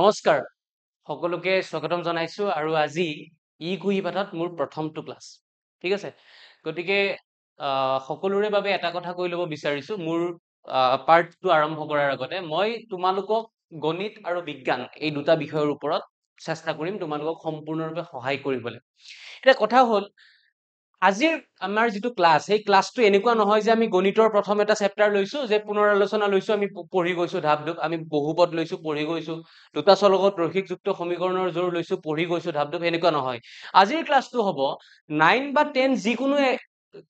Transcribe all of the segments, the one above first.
নমস্কাৰ সকলোকে স্বাগতম জনাইছো আৰু আজি ই কুহি পাঠত মোৰ প্ৰথমটো ক্লাছ ঠিক আছে গতিকে সকলোৰে বাবে এটা কথা কৈ ল'ব বিচাৰিছো মোৰ পাৰ্টটো আৰম্ভ কৰাৰ আগতে মই তোমালোকক গণিত আৰু বিজ্ঞান এই দুটা বিষয়ৰ ওপৰত চেষ্টা কৰিম তোমালোকক সম্পূৰ্ণৰূপে সহায় কৰিবলৈ এটা কথা হ'ল আজিৰ আমাৰ যিটো ক্লাছ সেই ক্লাছটো এনেকুৱা নহয় যে আমি গণিতৰ প্ৰথম এটা চেপ্টাৰ লৈছো যে পুনৰ আলোচনা লৈছো আমি পঢ়ি গৈছো ধাপ ধুপ আমি বহুপদ লৈছো পঢ়ি গৈছো দুটা চলকত ৰৈখিকযুক্ত সমীকৰণৰ জোৰ লৈছো পঢ়ি গৈছো ধাপ ধুপ এনেকুৱা নহয় আজিৰ ক্লাছটো হ'ব 9 বা 10 যিকোনো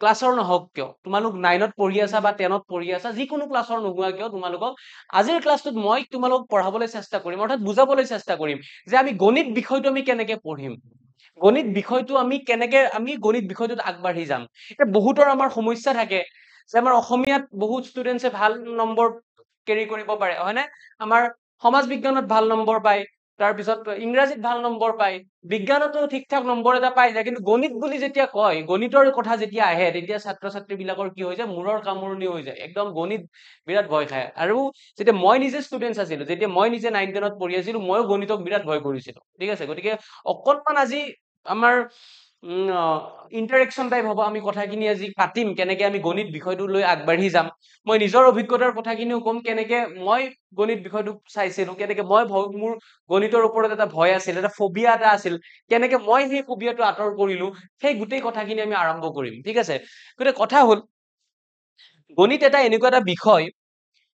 ক্লাছৰ নহওক কিয় তোমালোক 9ত পঢ়ি আছা বা 10ত পঢ়ি আছা যিকোনো ক্লাছৰ নোহোৱা কিয় তোমালোকক আজিৰ ক্লাছটোত মই তোমালোকক পঢ়াবলৈ চেষ্টা কৰিম অৰ্থাৎ বুজাবলৈ চেষ্টা কৰিম যে আমি গণিত বিষয়টো আমি কেনেকে পঢ়িম গণিত বিষয়টো আমি কেনেকে আমি গণিত বিষয়টোত আগবাঢ়ি যাম এটা বহুতৰ আমাৰ সমস্যা থাকে যে আমাৰ অসমীয়াত বহুত ষ্টুডেন্টছে ভাল নম্বৰ কেৰি কৰিব পাৰে হয়নে আমাৰ সমাজ বিজ্ঞানত ভাল নম্বৰ পায় তাৰপিছত ইংৰাজীত ভাল নম্বৰ পায় বিজ্ঞানতো ঠিক ঠাক নম্বৰ এটা পাই যায় কিন্তু গণিত বুলি যেতিয়া কয় গণিতৰ কথা যেতিয়া আহে তেতিয়া ছাত্ৰ ছাত্ৰী বিলাকৰ কি হৈ যায় মূৰৰ কামোৰণি হৈ যায় একদম গণিত বিৰাট ভয় খায় আৰু যেতিয়া মই নিজে ষ্টুডেন্ট আছিলো যেতিয়া মই নিজে 9-10ত পঢ়ি আছিলো ময়ো গণিতক বিৰাট ভয় কৰিছিলো ঠিক আছে গতিকে অকণমান আজি আমাৰ ইন্টাৰেকশন টাইপ হ'ব আমি কথাখিনি আজি পাতিম কেনেকে আমি গণিত বিষয়টো লৈ আগবাঢ়ি যাম মই নিজৰ অভিজ্ঞতাৰ কথাখিনিও ক'ম কেনেকে মই গণিত বিষয়টো চাইছিলো কেনেকে মই মোৰ গণিতৰ ওপৰত এটা ভয় আছিল এটা ফবিয়া এটা আছিল কেনেকে মই সেই ফবিয়াটো আঁতৰ কৰিলো সেই গোটেই কথাখিনি আমি আৰম্ভ কৰিম ঠিক আছে গতিকে কথা হ'ল গণিত এটা এনেকুৱা এটা বিষয়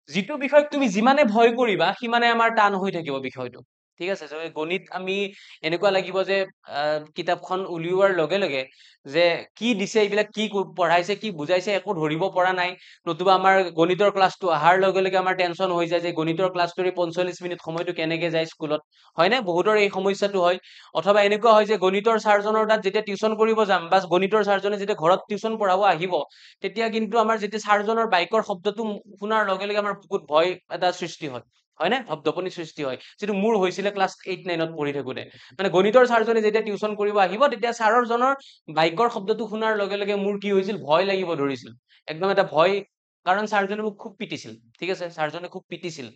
যিটো বিষয়ক তুমি যিমানে ভয় কৰিবা সিমানে আমাৰ টান হৈ থাকিব বিষয়টো ঠিক আছে গণিত আমি এনেকুৱা লাগিব যে কিতাপখন উলিওৱাৰ লগে লগে যে কি দিছে এইবিলাক কি পঢ়াইছে কি বুজাইছে একো ধৰিব পৰা নাই নতুবা আমাৰ গণিতৰ ক্লাছটো অহাৰ লগে লগে আমাৰ টেনচন হৈ যায় যে গণিতৰ ক্লাছটোৰে 45 মিনিট সময়টো কেনেকে যায় স্কুলত হয়নে বহুতৰ এই সমস্যাটো হয় অথবা এনেকুৱা হয় যে গণিতৰ ছাৰজনৰ তাত যেতিয়া টিউচন কৰিব যাম বা গণিতৰ ছাৰজনে যেতিয়া ঘৰত টিউচন পঢ়াব আহিব তেতিয়া কিন্তু আমাৰ যেতিয়া ছাৰজনৰ বাইকৰ শব্দটো শুনাৰ লগে লগে আমাৰ বহুত ভয় এটা সৃষ্টি হয় হয়নে শব্দপনি সৃষ্টি হয় যিটো মোৰ হৈছিলে ক্লাছ 8-9ত পঢ়ি থাকোতে মানে গণিতৰ ছাৰজনে যেতিয়া টিউচন কৰিব আহিব তেতিয়া ছাৰজনৰ বাইকৰ শব্দটো শুনাৰ লগে লগে মোৰ কি হৈছিল ভয় লাগিব ধৰিছিল একদম এটা ভয় কাৰণ ছাৰজনে মোক খুব পিটিছিল ঠিক আছে ছাৰজনে খুব পিটিছিল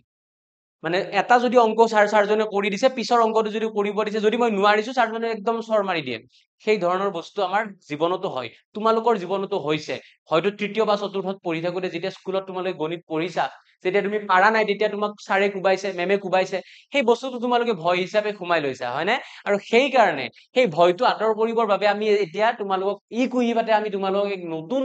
মানে এটা যদি অংক ছাৰজনে কৰি দিছে পিছৰ অংকটো যদি কৰিব দিছে যদি মই নোৱাৰিছো ছাৰজনে একদম চৰ মাৰি দিয়ে সেই ধৰণৰ বস্তু আমাৰ জীৱনতো হয় তোমালোকৰ জীৱনতো হৈছে হয়তো তৃতীয় বা চতুৰ্থত পঢ়ি থাকোতে যেতিয়া স্কুলত তোমালোকে গণিত পঢ়িছা যেতিয়া তুমি পাৰা নাই তেতিয়া তোমাক ছাৰে কোবাইছে মেমে কোবাইছে সেই বস্তুটো তোমালোকে ভয় হিচাপে সোমাই লৈছা হয়নে আৰু সেই কাৰণে সেই ভয়টো আঁতৰ কৰিবৰ বাবে আমি এতিয়া তোমালোকক ই কুহি পাতে আমি তোমালোকক এক নতুন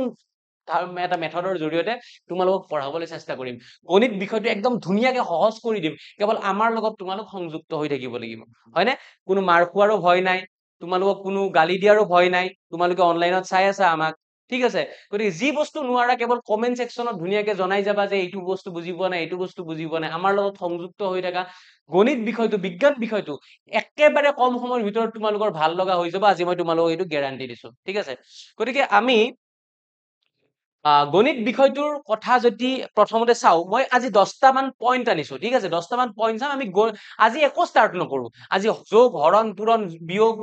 এটা মেথডৰ জৰিয়তে তোমালোকক পঢ়াবলৈ চেষ্টা কৰিম গণিত বিষয়টো একদম ধুনীয়াকে সহজ কৰি দিম কেৱল আমাৰ লগত তোমালোক সংযুক্ত হৈ থাকিব লাগিব হয়নে কোনো মাৰ খোৱাৰো ভয় নাই তোমালোকক কোনো গালি দিয়াৰো ভয় নাই তোমালোকে অনলাইনত চাই আছা আমাক ঠিক আছে গতিকে যি বস্তু নোৱাৰা কেৱল কমেন্ট সেকশনত ধুনীয়াকে জনাই যাবা যে এইটো বস্তু বুজি পোৱা নাই এইটো বস্তু বুজি পোৱা নাই আমাৰ লগত সংযুক্ত হৈ থাকা গণিত বিষয়টো বিজ্ঞান বিষয়টো একেবাৰে কম সময়ৰ ভিতৰত তোমালোকৰ ভাল লগা হৈ যাব আজি মই তোমালোকক এইটো গ্যাৰান্টি দিছো ঠিক আছে গতিকে আমি গণিত বিষয়টোৰ কথা যদি প্ৰথমতে চাও মই আজি 10টা মান পইণ্ট আনিছো ঠিক আছে 10টা মান পইণ্ট চাম আমি আজি একো ষ্টাৰ্ট নকৰো আজি যোগ হৰণ পূৰণ বিয়োগ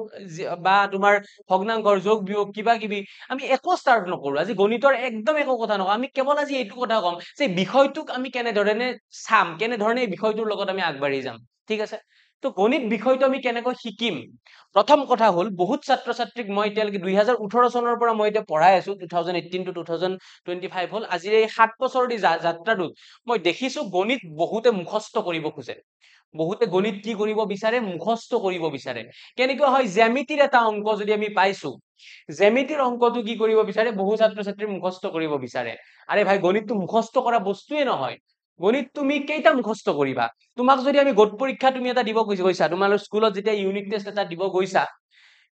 বা তোমাৰ ভগ্নাংকৰ যোগ বিয়োগ কিবা কিবি আমি একো ষ্টাৰ্ট নকৰো আজি গণিতৰ একদম একো কথা নকওঁ আমি কেৱল আজি এইটো কথা ক'ম যে বিষয়টোক আমি কেনেধৰণে চাম কেনেধৰণে এই বিষয়টোৰ লগত আমি আগবাঢ়ি যাম ঠিক আছে তো গণিত বিষয়টো আমি কেনেকৈ শিকিম প্ৰথম কথা হ'ল বহুত ছাত্ৰ ছাত্ৰীক মই এতিয়ালৈকে 2018 চনৰ পৰা মই এতিয়া পঢ়াই আছো 2018 to 2025 হ'ল আজিৰ এই 7 বছৰৰ যাত্ৰাটোত মই দেখিছো গণিত বহুতে মুখস্থ কৰিব খোজে বহুতে গণিত কি কৰিব বিচাৰে মুখস্থ কৰিব বিচাৰে কেনেকুৱা হয় জ্যামিতিৰ এটা অংক যদি আমি পাইছো জ্যামিতিৰ অংকটো কি কৰিব বিচাৰে বহু ছাত্ৰ ছাত্ৰী মুখস্থ কৰিব বিচাৰে আৰে ভাই গণিতটো মুখস্থ কৰা বস্তুৱে নহয় গণিত তুমি কেইটা মুখস্থ কৰিবা তোমাক যদি আমি গোট পৰীক্ষা তুমি এটা দিব গৈছা তোমালোক স্কুলত যেতিয়া ইউনিট টেষ্ট এটা দিব গৈছা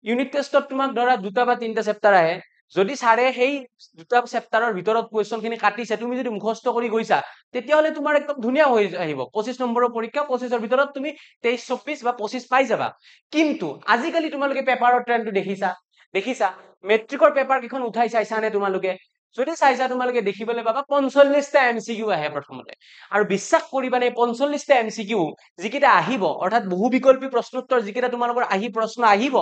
ইউনিট টেষ্টত তোমাক ধৰা দুটা বা তিনটা চেপ্টাৰ আহে যদি ছাৰে সেই দুটা চেপ্টাৰৰ ভিতৰত কুৱেশ্যন খিনি কাটিছে তুমি যদি মুখস্থ কৰি গৈছা তেতিয়াহ'লে তোমাৰ একদম ধুনীয়া হৈ আহিব 25 নম্বৰৰ পৰীক্ষা 25ৰ ভিতৰত তুমি 23-24 বা 25 পাই যাবা কিন্তু আজিকালি তোমালোকে পেপাৰৰ ট্ৰেণ্ডটো দেখিছা মেট্ৰিকৰ পেপাৰ কেইখন উঠাই চাইছানে তোমালোকে যদি চাইছা তোমালোকে দেখিবলৈ পাবা 45টা এমচিকিউ আহে প্ৰথমতে আৰু বিশ্বাস কৰিবানে 45টা এমচিকিউ যিকেইটা আহিব অৰ্থাৎ বহু বিকল্পী প্ৰশ্নোত্তৰ যিকেইটা তোমালোকৰ প্ৰশ্ন আহিব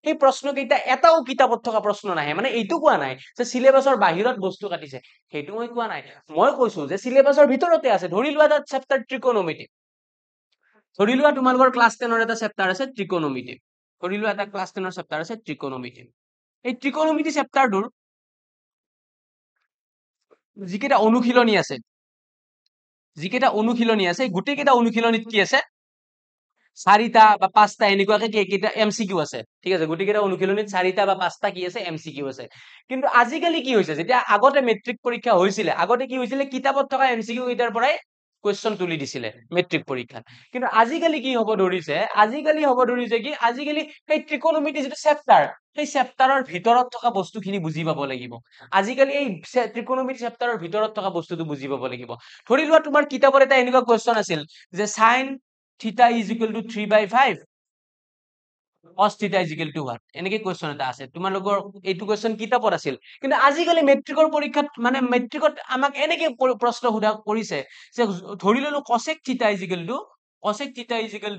সেই প্ৰশ্ন কেইটা এটাও কিতাপত থকা প্ৰশ্ন নাহে মানে এইটো কোৱা নাই যে সিলেবাছৰ বাহিৰত বস্তু কাটিছে সেইটো মই কোৱা নাই মই কৈছো যে সিলেবাছৰ ভিতৰতে আছে ধৰি লোৱা এটা চেপ্টাৰ ত্ৰিকোণমিতি ধৰি লোৱা তোমালোকৰ ক্লাছ 10ৰ এটা চেপ্টাৰ আছে ত্ৰিকোণমিতি। ধৰি লোৱা এটা ক্লাছ 10ৰ চেপ্টাৰ আছে ত্ৰিকোণমিতি। এই ত্ৰিকোণমিতি চেপ্টাৰটোৰ যিকেইটা অনুশীলনী আছে, গোটেইকেইটা অনুশীলনীত কি আছে, 4টা বা 5টা এনেকুৱাকে কেইটা MCQ আছে। ঠিক আছে, গোটেইকেইটা অনুশীলনীত 4টা বা 5টা কি আছে, MCQ আছে। কিন্তু আজিকালি কি হৈছে, যেতিয়া আগতে মেট্ৰিক পৰীক্ষা হৈছিলে, আগতে কি হৈছিলে, কিতাপত থকা MCQ কেইটাৰ পৰাই কুৱেশ্যন তুলি দিছিলে মেট্ৰিক পৰীক্ষাত। কিন্তু আজিকালি কি হ'ব ধৰিছে, কি আজিকালি সেই ত্ৰিকোণমিতি যিটো চেপ্টাৰ, সেই চেপ্টাৰৰ ভিতৰত থকা বস্তুখিনি বুজি পাব লাগিব। আজিকালি এই ত্ৰিকোণমিতি চেপ্টাৰৰ ভিতৰত থকা বস্তুটো বুজি পাব লাগিব। ধৰি লোৱা তোমাৰ কিতাপত এটা এনেকুৱা কুৱেশ্যন আছিল যে sin থিটা ইজ ইকুৱেল টু 3/5, cos থিটা ইজ ইকুৱেল টু 1, এনেকে কুৱেশ্যন এটা আছে। তোমালোকৰ এইটো কুৱেশ্যন কিতাপত আছিল। কিন্তু আজিকালি মেট্ৰিকৰ পৰীক্ষাত মানে মেট্ৰিকত আমাক এনেকে প্ৰশ্ন সোধা কৰিছে যে ধৰি ললো cosec থিটা ইজ ইকুৱেল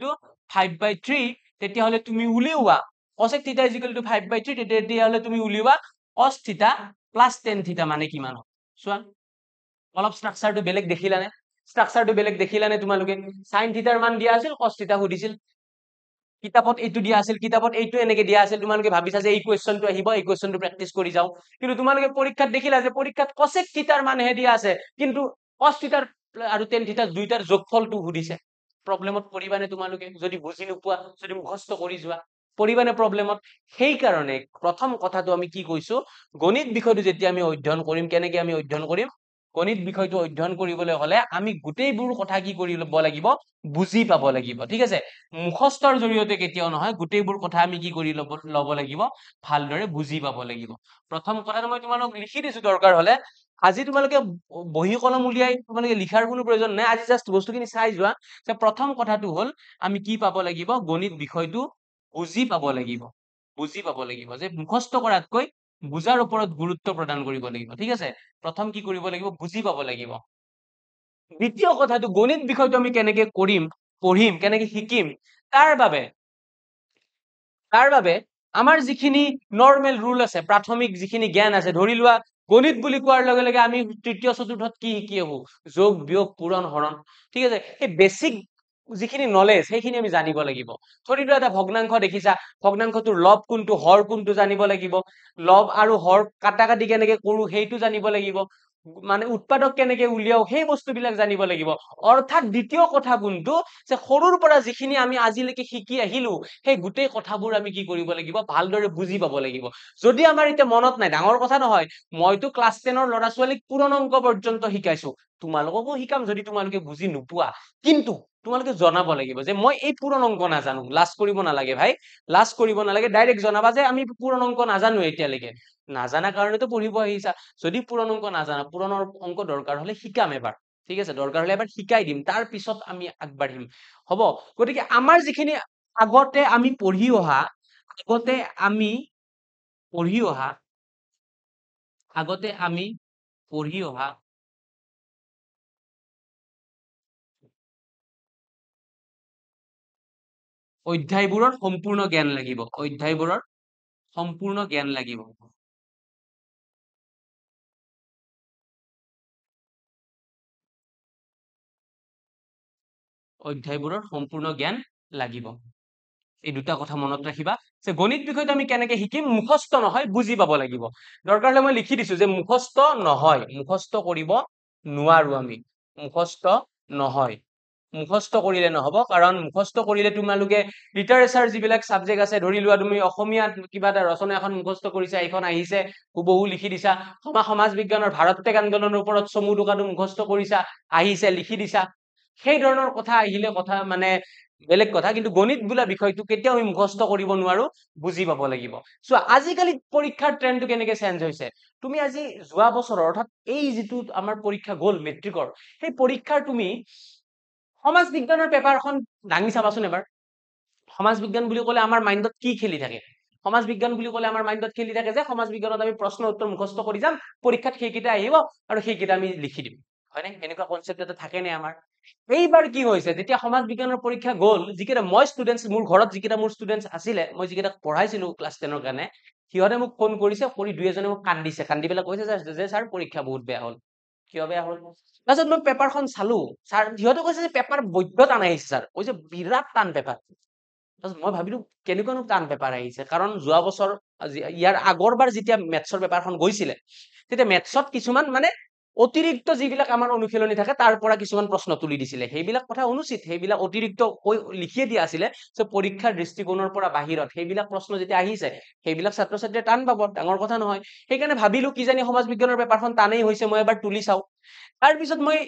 টু 5/3, তেতিয়াহ'লে তুমি উলিওৱা cosec থিটা ইজ ইকুৱেল টু 5/3, তেতিয়াহ'লে তুমি উলিওৱা cos থিটা প্লাস tan থিটা মানে কিমান হ'ব। চোৱা, অলপ ষ্ট্ৰাকচাৰটো বেলেগ দেখিলানে তোমালোকে? sin থিটাৰ মান দিয়া আছিল, cos থিটা সুধিছিল। কিতাপত এইটো দিয়া আছিল, কিতাপত এইটো এনেকে দিয়া আছিল, তোমালোকে ভাবিছা যে এই কুৱেশ্যনটো আহিব, এই কুৱেশ্যনটো প্ৰেক্টিচ কৰি যাও। কিন্তু তোমালোকে পৰীক্ষাত দেখিলা যে পৰীক্ষাত cosec থিটাৰ মানহে দিয়া আছে, কিন্তু cos থিটাৰ আৰু tan থিটাৰ দুইটাৰ যোগফলটো সুধিছে। প্ৰব্লেমত পৰিবানে তোমালোকে? যদি বুজি নোপোৱা, যদি মুখস্থ কৰি যোৱা, পৰিবানে প্ৰব্লেমত? সেইকাৰণে প্ৰথম কথাটো আমি কি কৈছো, গণিত বিষয়টো যেতিয়া আমি অধ্যয়ন কৰিম, কেনেকে আমি অধ্যয়ন কৰিম, গণিত বিষয়টো অধ্যয়ন কৰিবলৈ হলে আমি গোটেইবোৰ কথা কি কৰি ল'ব লাগিব, বুজি পাব লাগিব। ঠিক আছে, মুখস্থৰ জৰিয়তে কেতিয়াও নহয়, গোটেইবোৰ কথা আমি কি কৰি ল'ব লাগিব, ভালদৰে বুজি পাব লাগিব। প্ৰথম কথাটো মই তোমালোকক লিখি দিছো দৰকাৰ হলে। আজি তোমালোকে বহি কলম উলিয়াই তোমালোকে লিখাৰ কোনো প্ৰয়োজন নাই, আজি জাষ্ট বস্তুখিনি চাই যোৱা যে প্ৰথম কথাটো হল আমি কি পাব লাগিব, গণিত বিষয়টো বুজি পাব লাগিব। যে মুখস্থ কৰাতকৈ বুজাৰ ওপৰত গুৰুত্ব প্ৰদান কৰিব লাগিব। ঠিক আছে, প্ৰথম কি কৰিব লাগিব, বুজি পাব লাগিব। দ্বিতীয় কথাটো, গণিত বিষয়টো আমি কেনেকে পঢ়িম, কেনেকে শিকিম, তাৰ বাবে আমাৰ যিখিনি নৰ্মেল ৰুল আছে, প্ৰাথমিক যিখিনি জ্ঞান আছে, ধৰি লোৱা গণিত বুলি কোৱাৰ লগে লগে আমি তৃতীয় চতুৰ্থত কি শিকি আহো, যোগ বিয়োগ পূৰণ হৰণ। ঠিক আছে, সেই বেছিক যিখিনি নলেজ সেইখিনি আমি জানিব লাগিব। ধৰি লোৱা এটা ভগ্নাংশ দেখিছা, ভগ্নাংশটোৰ লব কোনটো, হৰ কোনটো জানিব লাগিব। লব আৰু হৰ কাটাকাটি কেনেকে কৰো সেইটো জানিব লাগিব। মানে উৎপাদক কেনেকে উলিয়াও সেই বস্তুবিলাক জানিব লাগিব। অৰ্থাৎ দ্বিতীয় কথা কোনটো, যে সৰুৰ পৰা যিখিনি আমি আজিলৈকে শিকি আহিলো, সেই গোটেই কথাবোৰ আমি কি কৰিব লাগিব, ভালদৰে বুজি পাব লাগিব। যদি আমাৰ এতিয়া মনত নাই, ডাঙৰ কথা নহয়, মইতো ক্লাছ 10ৰ ল'ৰা ছোৱালীক পূৰণ অংক পৰ্যন্ত শিকাইছো, তোমালোককো শিকাম যদি তোমালোকে বুজি নোপোৱা। কিন্তু তোমালোকে জনাব লাগিব যে মই এই পূৰণ অংক নাজানো। লাজ কৰিব নালাগে ভাই, লাজ কৰিব নালাগে, ডাইৰেক্ট জনাবা যে আমি পূৰণ অংক নাজানো এতিয়ালৈকে। নাজানা কাৰণেতো পঢ়িব আহিছা। যদি পূৰণ অংক নাজানা, পূৰণৰ অংক দৰকাৰ হলে শিকাম এবাৰ। ঠিক আছে, দৰকাৰ হলে এবাৰ শিকাই দিম, তাৰ পিছত আমি আগবাঢ়িম। হব, গতিকে আমাৰ যিখিনি আগতে আমি পঢ়ি অহা, আগতে আমি পঢ়ি অহা অধ্যায়বোৰৰ সম্পূৰ্ণ জ্ঞান লাগিব। অধ্যায়বোৰৰ সম্পূৰ্ণ জ্ঞান লাগিব। অধ্যায়বোৰৰ সম্পূৰ্ণ জ্ঞান লাগিব। এই দুটা কথা মনত ৰাখিবা, যে গণিত বিষয়টো আমি কেনেকে শিকিম, মুখস্থ নহয়, বুজি পাব লাগিব। দৰকাৰ হলে মই লিখি দিছো যে মুখস্থ নহয়, মুখস্থ কৰিব নোৱাৰো আমি, মুখস্থ নহয়। মুখস্থ কৰিলে নহব, কাৰণ মুখস্থ কৰিলে তোমালোকে লিটাৰেচাৰ যিবিলাক চাবজেক্ট আছে, ধৰি লোৱা তুমি অসমীয়াত কিবা এটা ৰচনা এখন মুখস্থ কৰিছা, এইখন আহিছে, হুবহু লিখি দিছা। সমাজ বিজ্ঞানৰ ভাৰত ত্যাগ আন্দোলনৰ ওপৰত চমু টোকাটো মুখস্থ কৰিছা, আহিছে, লিখি দিছা। সেই ধৰণৰ কথা আহিলে কথা মানে বেলেগ কথা, কিন্তু গণিত বোলা বিষয়টো কেতিয়াও আমি মুখস্থ কৰিব নোৱাৰো, বুজি পাব লাগিব। চোৱা, আজিকালি পৰীক্ষাৰ ট্ৰেণ্ডটো কেনেকে চেঞ্জ হৈছে। তুমি আজি যোৱা বছৰৰ, অৰ্থাৎ এই যিটো আমাৰ পৰীক্ষা গ'ল মেট্ৰিকৰ, সেই পৰীক্ষাৰ তুমি সমাজ বিজ্ঞানৰ পেপাৰখন দাঙি চাবাচোন এবাৰ। সমাজ বিজ্ঞান বুলি ক'লে আমাৰ মাইণ্ডত কি খেলি থাকে? সমাজ বিজ্ঞান বুলি ক'লে আমাৰ মাইণ্ডত খেলি থাকে যে সমাজ বিজ্ঞানত আমি প্ৰশ্ন উত্তৰ মুখস্থ কৰি যাম, পৰীক্ষাত সেইকেইটা আহিব আৰু সেইকেইটা আমি লিখি দিম, হয়নে? এনেকুৱা কনচেপ্ট এটা থাকে নে আমাৰ? এইবাৰ কি হৈছে, যেতিয়া সমাজ বিজ্ঞানৰ পৰীক্ষা গ'ল, যিকেইটা মই ষ্টুডেন্টছ, মোৰ ঘৰত যিকেইটা মোৰ ষ্টুডেন্টছ আছিলে, মই যিকেইটা পঢ়াইছিলো ক্লাছ 10ৰ কাৰণে, সিহঁতে মোক ফোন কৰিছে, কৰি দুই এজনে মোক কান্দিছে, কান্দি পেলাই কৈছে যে ছাৰ পৰীক্ষা বহুত বেয়া হ'ল। কিয় বেয়া হ'ল? তাৰপিছত মই পেপাৰখন চালো, ছাৰ সিহঁতে কৈছে যে পেপাৰ বৈদ্য টান আহিছে ছাৰ, কৈছে বিৰাট টান পেপাৰ। তাৰপিছত মই ভাবিলো কেনেকুৱানো টান পেপাৰ আহিছে, কাৰণ যোৱা বছৰ ইয়াৰ আগৰবাৰ যেতিয়া মেথছৰ পেপাৰখন গৈছিলে তেতিয়া মেথছত কিছুমান মানে অতিৰিক্ত যিবিলাক আমাৰ অনুশীলনী থাকে তাৰ পৰা কিছুমান প্ৰশ্ন তুলি দিছিলে, সেইবিলাক কথা অনুচিত, সেইবিলাক অতিৰিক্ত লিখিয়ে দিয়া আছিলে যে পৰীক্ষাৰ দৃষ্টিকোণৰ পৰা বাহিৰত সেইবিলাক প্ৰশ্ন যেতিয়া আহিছে সেইবিলাক ছাত্ৰ ছাত্ৰীয়ে টান পাব, ডাঙৰ কথা নহয়। সেইকাৰণে ভাবিলো কিজানি সমাজ বিজ্ঞানৰ পেপাৰখন টানেই হৈছে, মই এবাৰ তুলি চাওঁ। তাৰপিছত মই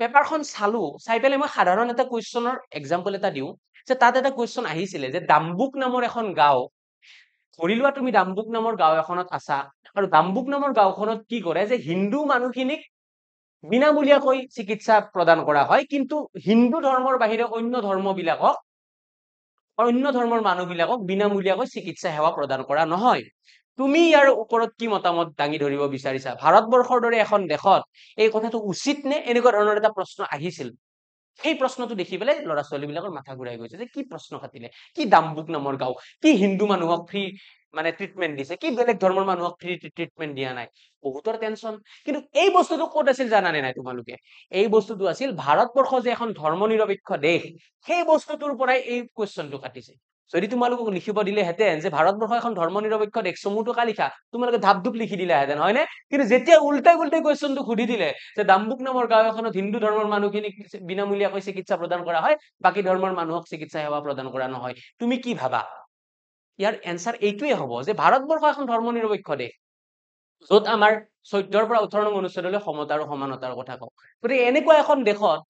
পেপাৰখন চালো, চাই পেলাই মই সাধাৰণ এটা কুৱেশ্যনৰ এক্সাম্পল এটা দিওঁ, যে তাত এটা কুৱেশ্যন আহিছিলে যে ডাম্বুক নামৰ এখন গাঁও, ধৰি লোৱা তুমি ডাম্বুক নামৰ গাঁও এখনত আছা, আৰু ডাম্বুক নামৰ গাঁওখনত কি কৰে যে হিন্দু মানুহখিনিক বিনামূলীয়াকৈ চিকিৎসা প্ৰদান কৰা হয়, কিন্তু হিন্দু ধৰ্মৰ বাহিৰে অন্য ধৰ্মৰ মানুহবিলাকক বিনামূলীয়াকৈ চিকিৎসা সেৱা প্ৰদান কৰা নহয়। তুমি ইয়াৰ ওপৰত কি মতামত দাঙি ধৰিব বিচাৰিছা? ভাৰতবৰ্ষৰ দৰে এখন দেশত এই কথাটো উচিত নে? এনেকুৱা ধৰণৰ এটা প্ৰশ্ন আহিছিল। সেই প্ৰশ্নটো দেখি পেলাই ল'ৰা ছোৱালী বিলাকৰ মাথা ঘূৰাই গৈছে, যে কি প্ৰশ্ন কাটিলে, কি ডাম্বুক নামৰ গাঁও, কি হিন্দু মানুহক ফ্ৰী মানে ট্ৰিটমেণ্ট দিছে, কি বেলেগ ধৰ্মৰ মানুহক ফ্ৰী ট্ৰিটমেণ্ট দিয়া নাই, বহুতৰ টেনচন। কিন্তু এই বস্তুটো ক'ত আছিল জানানে নাই তোমালোকে? এই বস্তুটো আছিল ভাৰতবৰ্ষ যে এখন ধৰ্ম নিৰপেক্ষ দেশ, সেই বস্তুটোৰ পৰাই এই কুৱেশ্যনটো কাটিছে। যদি তোমালোকক লিখিব দিলেহেঁতেন যে ভাৰতবৰ্ষ এখন ধৰ্ম নিৰপেক্ষ দেশ, চমু টোকা লিখা, তোমালোকে ধাপধুপ লিখি দিলাহেঁতেন, হয়নে? কিন্তু যেতিয়া উল্টাই কুৱেশ্যনটো সুধি দিলে যে ডাম্বুক নামৰ গাঁও এখনত হিন্দু ধৰ্মৰ মানুহখিনিক বিনামূলীয়াকৈ চিকিৎসা প্ৰদান কৰা হয়, বাকী ধৰ্মৰ মানুহক চিকিৎসা সেৱা প্ৰদান কৰা নহয়, তুমি কি ভাবা? ইয়াৰ এনচাৰ এইটোৱে হ'ব যে ভাৰতবৰ্ষ এখন ধৰ্ম নিৰপেক্ষ দেশ, য'ত আমাৰ 14ৰ পৰা 18 নং অনুচ্ছেদলৈ সমতা আৰু সমানতাৰ কথা কওঁ। গতিকে এনেকুৱা এখন দেশত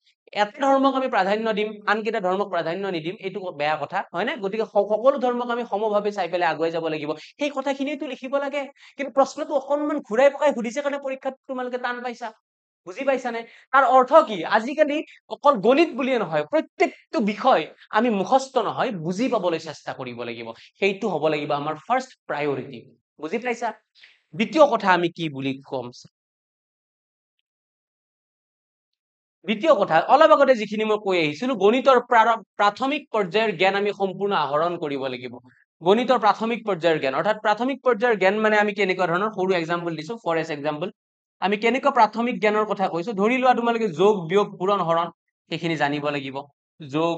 এটা ধৰ্মক আমি প্ৰাধান্য দিম, আনকেইটা ধৰ্মক প্ৰাধান্য নিদিম, এইটো বেয়া কথা, হয় নে? গতিকে সকলো ধৰ্মক আমি সমভাৱে চাই পেলাই আগুৱাই যাব লাগিব, সেই কথাখিনিতো লিখিব লাগে। কিন্তু প্ৰশ্নটো অকনমান ঘূৰাই পকাই সুধিছে কাৰণে পৰীক্ষাত তোমালোকে টান পাইছা। বুজি পাইছানে? তাৰ অৰ্থ কি? আজিকালি অকল গণিত বুলিয়ে নহয়, প্ৰত্যেকটো বিষয় আমি মুখস্থ নহয়, বুজি পাবলৈ চেষ্টা কৰিব লাগিব। সেইটো হ'ব লাগিব আমাৰ ফাৰ্ষ্ট প্ৰায়ৰিটি। বুজি পাইছা? দ্বিতীয় কথা আমি কি বুলি কম? দ্বিতীয় কথা, অলপ আগতে যিখিনি মই কৈ আহিছিলো, গণিতৰ প্ৰাথমিক পৰ্যায়ৰ জ্ঞান আমি সম্পূৰ্ণ আহৰণ কৰিব লাগিব। গণিতৰ প্ৰাথমিক পৰ্যায়ৰ জ্ঞান, অৰ্থাৎ প্ৰাথমিক পৰ্যায়ৰ জ্ঞান মানে আমি কেনেকুৱা ধৰণৰ, সৰু এক্সাম্পল দিছো, ফৰ এক্সাম্পল আমি কেনেকুৱা প্ৰাথমিক জ্ঞানৰ কথা কৈছো, ধৰি লোৱা তোমালোকে যোগ বিয়োগ পূৰণ হৰণ সেইখিনি জানিব লাগিব। যোগ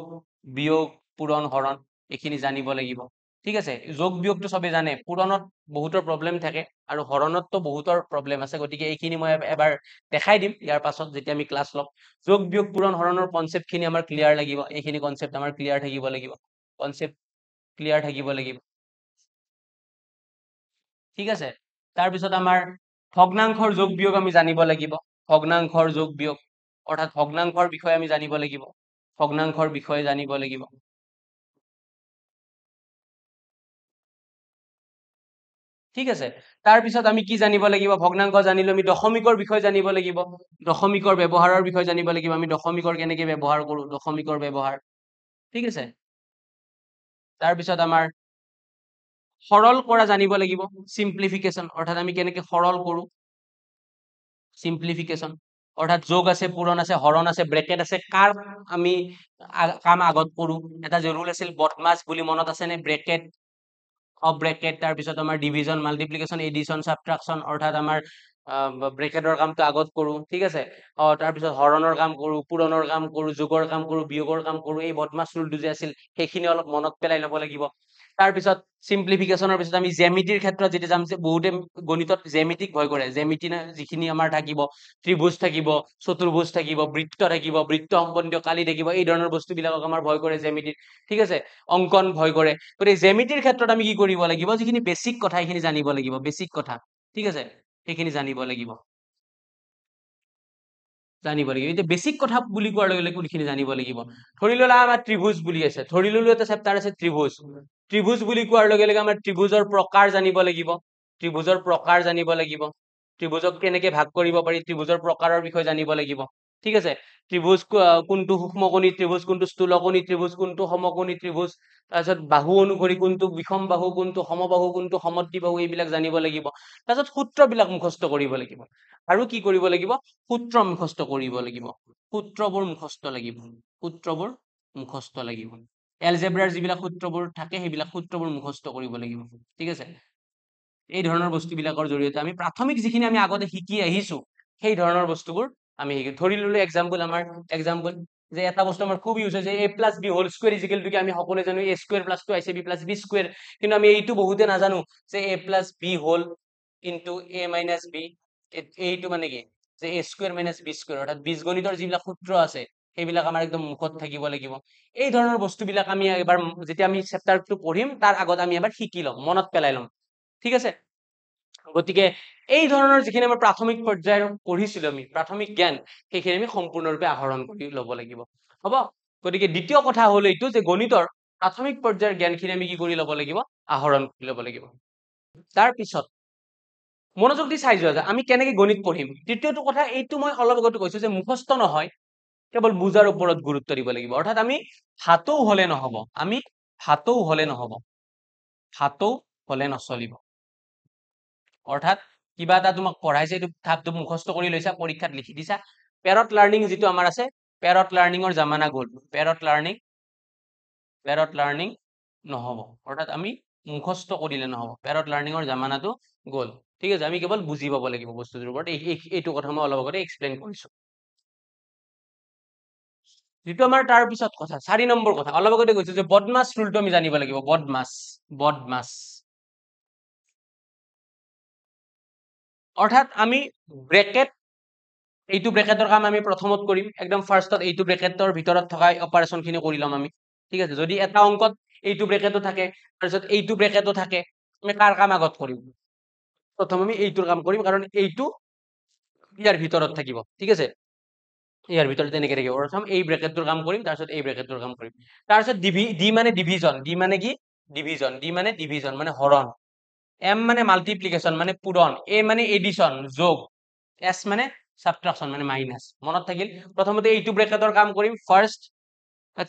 বিয়োগ পূৰণ হৰণ এইখিনি জানিব লাগিব। ঠিক আছে, যোগ বিয়োগটো চবে জানে, পূৰণত বহুতৰ প্ৰব্লেম থাকে আৰু হৰণততো বহুতৰ প্ৰব্লেম আছে, গতিকে এইখিনি মই এবাৰ দেখাই দিম ইয়াৰ পাছত যেতিয়া আমি ক্লাছ ল'ম। যোগ বিয়োগ পূৰণ হৰণৰ কনচেপ্ট খিনি আমাৰ ক্লিয়াৰ লাগিব, এইখিনি কনচেপ্ট আমাৰ ক্লিয়াৰ থাকিব লাগিব, কনচেপ্ট ক্লিয়াৰ থাকিব লাগিব। ঠিক আছে, তাৰপিছত আমাৰ ভগ্নাংশৰ যোগ বিয়োগ আমি জানিব লাগিব, ভগ্নাংশৰ যোগ বিয়োগ, অৰ্থাৎ ভগ্নাংশৰ বিষয়ে আমি জানিব লাগিব, ভগ্নাংশৰ বিষয়ে জানিব লাগিব। ঠিক আছে, তাৰপিছত আমি কি জানিব লাগিব? ভগ্নাংশ জানিলো, আমি দশমিকৰ বিষয়ে জানিব লাগিব, দশমিকৰ ব্যৱহাৰৰ বিষয়ে জানিব লাগিব, আমি দশমিকৰ কেনেকে ব্যৱহাৰ কৰো, দশমিকৰ ব্যৱহাৰ। ঠিক আছে, তাৰপিছত আমাৰ সৰল কৰা জানিব লাগিব, চিম্পলিফিকেশ্যন, অৰ্থাৎ আমি কেনেকে সৰল কৰো, চিম্পলিফিকেশ্যন, অৰ্থাৎ যোগ আছে, পূৰণ আছে, হৰণ আছে, ব্ৰেকেট আছে, কাৰ আমি কাম আগত কৰো। এটা যে ৰুল আছিল বদমাছ বুলি, মনত আছে নে? ব্ৰেকেট, ব্ৰেকেট, তাৰপিছত আমাৰ ডিভিজন, মাল্টিপ্লিকেশ্যন, এডিশ্যন, ছাবট্ৰাকশ্যন, অৰ্থাৎ আমাৰ ব্ৰেকেটৰ কামটো আগত কৰো। ঠিক আছে, তাৰপিছত হৰণৰ কাম কৰো, পূৰণৰ কাম কৰো, যোগৰ কাম কৰো, বিয়োগৰ কাম কৰো, এই বদমাছ ৰুলটো যে আছিল সেইখিনি অলপ মনত পেলাই ল'ব লাগিব। তাৰপিছত চিম্পলিফিকেশ্যনৰ পিছত আমি জ্যামিতিৰ ক্ষেত্ৰত যেতিয়া যাম, যে বহুতে গণিতত জ্যামিতিক ভয় কৰে, জ্যামিতি যিখিনি আমাৰ থাকিব, ত্ৰিভুজ থাকিব, চতুৰ্ভুজ থাকিব, বৃত্ত থাকিব, বৃত্ত সম্বন্ধীয় কালি থাকিব, এই ধৰণৰ বস্তুবিলাকক আমাৰ ভয় কৰে জ্যামিতিত। ঠিক আছে, অংকন ভয় কৰে। গতিকে জ্যামিতিৰ ক্ষেত্ৰত আমি কি কৰিব লাগিব? যিখিনি বেছিক কথা সেইখিনি জানিব লাগিব, বেছিক কথা। ঠিক আছে, সেইখিনি জানিব লাগিব, জানিব লাগিব। এতিয়া বেছিক কথা বুলি কোৱাৰ লগে লগে কোনখিনি জানিব লাগিব? ধৰি ললা আমাৰ ত্ৰিভুজ বুলি আছে, ধৰি ললো এটা চেপ্টাৰ আছে ত্ৰিভুজ। ত্ৰিভুজ বুলি কোৱাৰ লগে লগে আমাৰ ত্ৰিভুজৰ প্ৰকাৰ জানিব লাগিব, ত্ৰিভুজৰ প্ৰকাৰ জানিব লাগিব, ত্ৰিভুজক কেনেকে ভাগ কৰিব পাৰি, ত্ৰিভুজৰ প্ৰকাৰৰ বিষয়ে জানিব লাগিব। ঠিক আছে, ত্ৰিভুজ কোনটো সূক্ষ্মকোণী ত্ৰিভুজ, কোনটো স্থূলকোণী ত্ৰিভুজ, কোনটো সমকোণী ত্ৰিভুজ, তাৰপিছত বাহু অনুসৰি কোনটো বিষম বাহু, কোনটো সমবাহু, কোনটো সমদ্বিবাহু, এইবিলাক জানিব লাগিব। তাৰপিছত সূত্ৰবিলাক মুখস্থ কৰিব লাগিব। আৰু কি কৰিব লাগিব? সূত্ৰ মুখস্থ কৰিব লাগিব, সূত্ৰবোৰ মুখস্থ লাগিব, সূত্ৰবোৰ মুখস্থ লাগিব। এলজেব্ৰাৰ যিবিলাক সূত্ৰবোৰ থাকে সেইবিলাক সূত্ৰবোৰ মুখস্থ কৰিব লাগিব। ঠিক আছে, এই ধৰণৰ বস্তুবিলাকৰ জৰিয়তে আমি প্ৰাথমিক যিখিনি আমি আগতে শিকি আহিছো সেই ধৰণৰ বস্তুবোৰ আমি ধৰি ললো এক্সাম্পল আমাৰ এক্সাম্পল যে এটা বস্তু আমাৰ খুব ইউজ হৈছে a plus b whole square equal to কি আমি সকলোৱে জানো a square plus 2 b plus b square কিন্তু আমি এইটো বহুতে নাজানো যে a plus b whole into a minus b এইটো মানে কি যে a square minus b square অৰ্থাৎ বীজগণিতৰ যিবিলাক সূত্ৰ আছে সেইবিলাক আমাৰ একদম মুখত থাকিব লাগিব এই ধৰণৰ বস্তুবিলাক আমি এবাৰ যেতিয়া আমি চেপ্টাৰটো পঢ়িম তাৰ আগত আমি এবাৰ শিকি ল'ম মনত পেলাই ল'ম ঠিক আছে গতিকে এই ধৰণৰ যিখিনি আমাৰ প্ৰাথমিক পৰ্যায়ৰ পঢ়িছিলো আমি প্ৰাথমিক জ্ঞান সেইখিনি আমি সম্পূৰ্ণৰূপে আহৰণ কৰি ল'ব লাগিব হ'ব গতিকে দ্বিতীয় কথা হ'ল এইটো যে গণিতৰ প্ৰাথমিক পৰ্যায়ৰ জ্ঞানখিনি আমি কি কৰি ল'ব লাগিব আহৰণ কৰি ল'ব লাগিব তাৰ পিছত মনোযোগ দি চাই যোৱা যায় আমি কেনেকে গণিত পঢ়িম তৃতীয়টো কথা এইটো মই অলপ আগতে কৈছো যে মুখস্থ নহয় কেৱল বুজাৰ ওপৰত গুৰুত্ব দিব লাগিব অৰ্থাৎ আমি হাতও হলে নহব আমি হাতও হলে নহব হাতও হলে নচলিব অৰ্থাৎ কিবা এটা তোমাক পঢ়াইছে এইটো ভাৱটো মুখস্থ কৰি লৈছা পৰীক্ষাত লিখি দিছা পেৰট লাৰ্নিং যিটো আমাৰ আছে পেৰট লাৰ্নিঙৰ জামানা গ'ল পেৰট লাৰ্নিং নহব অৰ্থাৎ আমি মুখস্থ কৰিলে নহব পেৰট লাৰ্নিঙৰ জামানাটো গ'ল ঠিক আছে আমি কেৱল বুজি পাব লাগিব বস্তুটোৰ ওপৰত এইটো কথা মই অলপ আগতে এক্সপ্লেইন কৰিছো যিটো আমাৰ তাৰ পিছত কথা 4 নম্বৰ কথা অলপ আগতে কৈছো যে বদমাছ ৰুলটো আমি জানিব লাগিব বদমাছ অৰ্থাৎ আমি ব্ৰেকেট এইটো ব্ৰেকেটৰ কাম আমি প্ৰথমত কৰিম একদম ফাৰ্ষ্টত এইটো ব্ৰেকেটৰ ভিতৰত থকা অপাৰেচনখিনি কৰি ল'ম আমি ঠিক আছে যদি এটা অংকত এইটো ব্ৰেকেটো থাকে তাৰপিছত এইটো ব্ৰেকেটো থাকে আমি কাৰ কাম আগত কৰিম প্ৰথম আমি এইটোৰ কাম কৰিম কাৰণ এইটো ইয়াৰ ভিতৰত থাকিব ঠিক আছে ইয়াৰ ভিতৰত তেনেকে থাকিব প্ৰথম এই ব্ৰেকেটটোৰ কাম কৰিম তাৰপিছত এই ব্ৰেকেটটোৰ কাম কৰিম তাৰপিছত ডি মানে ডিভিজন ডি মানে কি ডিভিজন মানে হৰণ এম মানে মাল্টিপ্লিকেশ্যন মানে পূৰণ এ মানে এডিশ্যন যোগ এছ মানে সাবট্ৰাকশন মানে মাইনাস মনত থাকিল প্ৰথমতে এইটো ব্ৰেকেটৰ কাম কৰিম ফাৰ্স্ট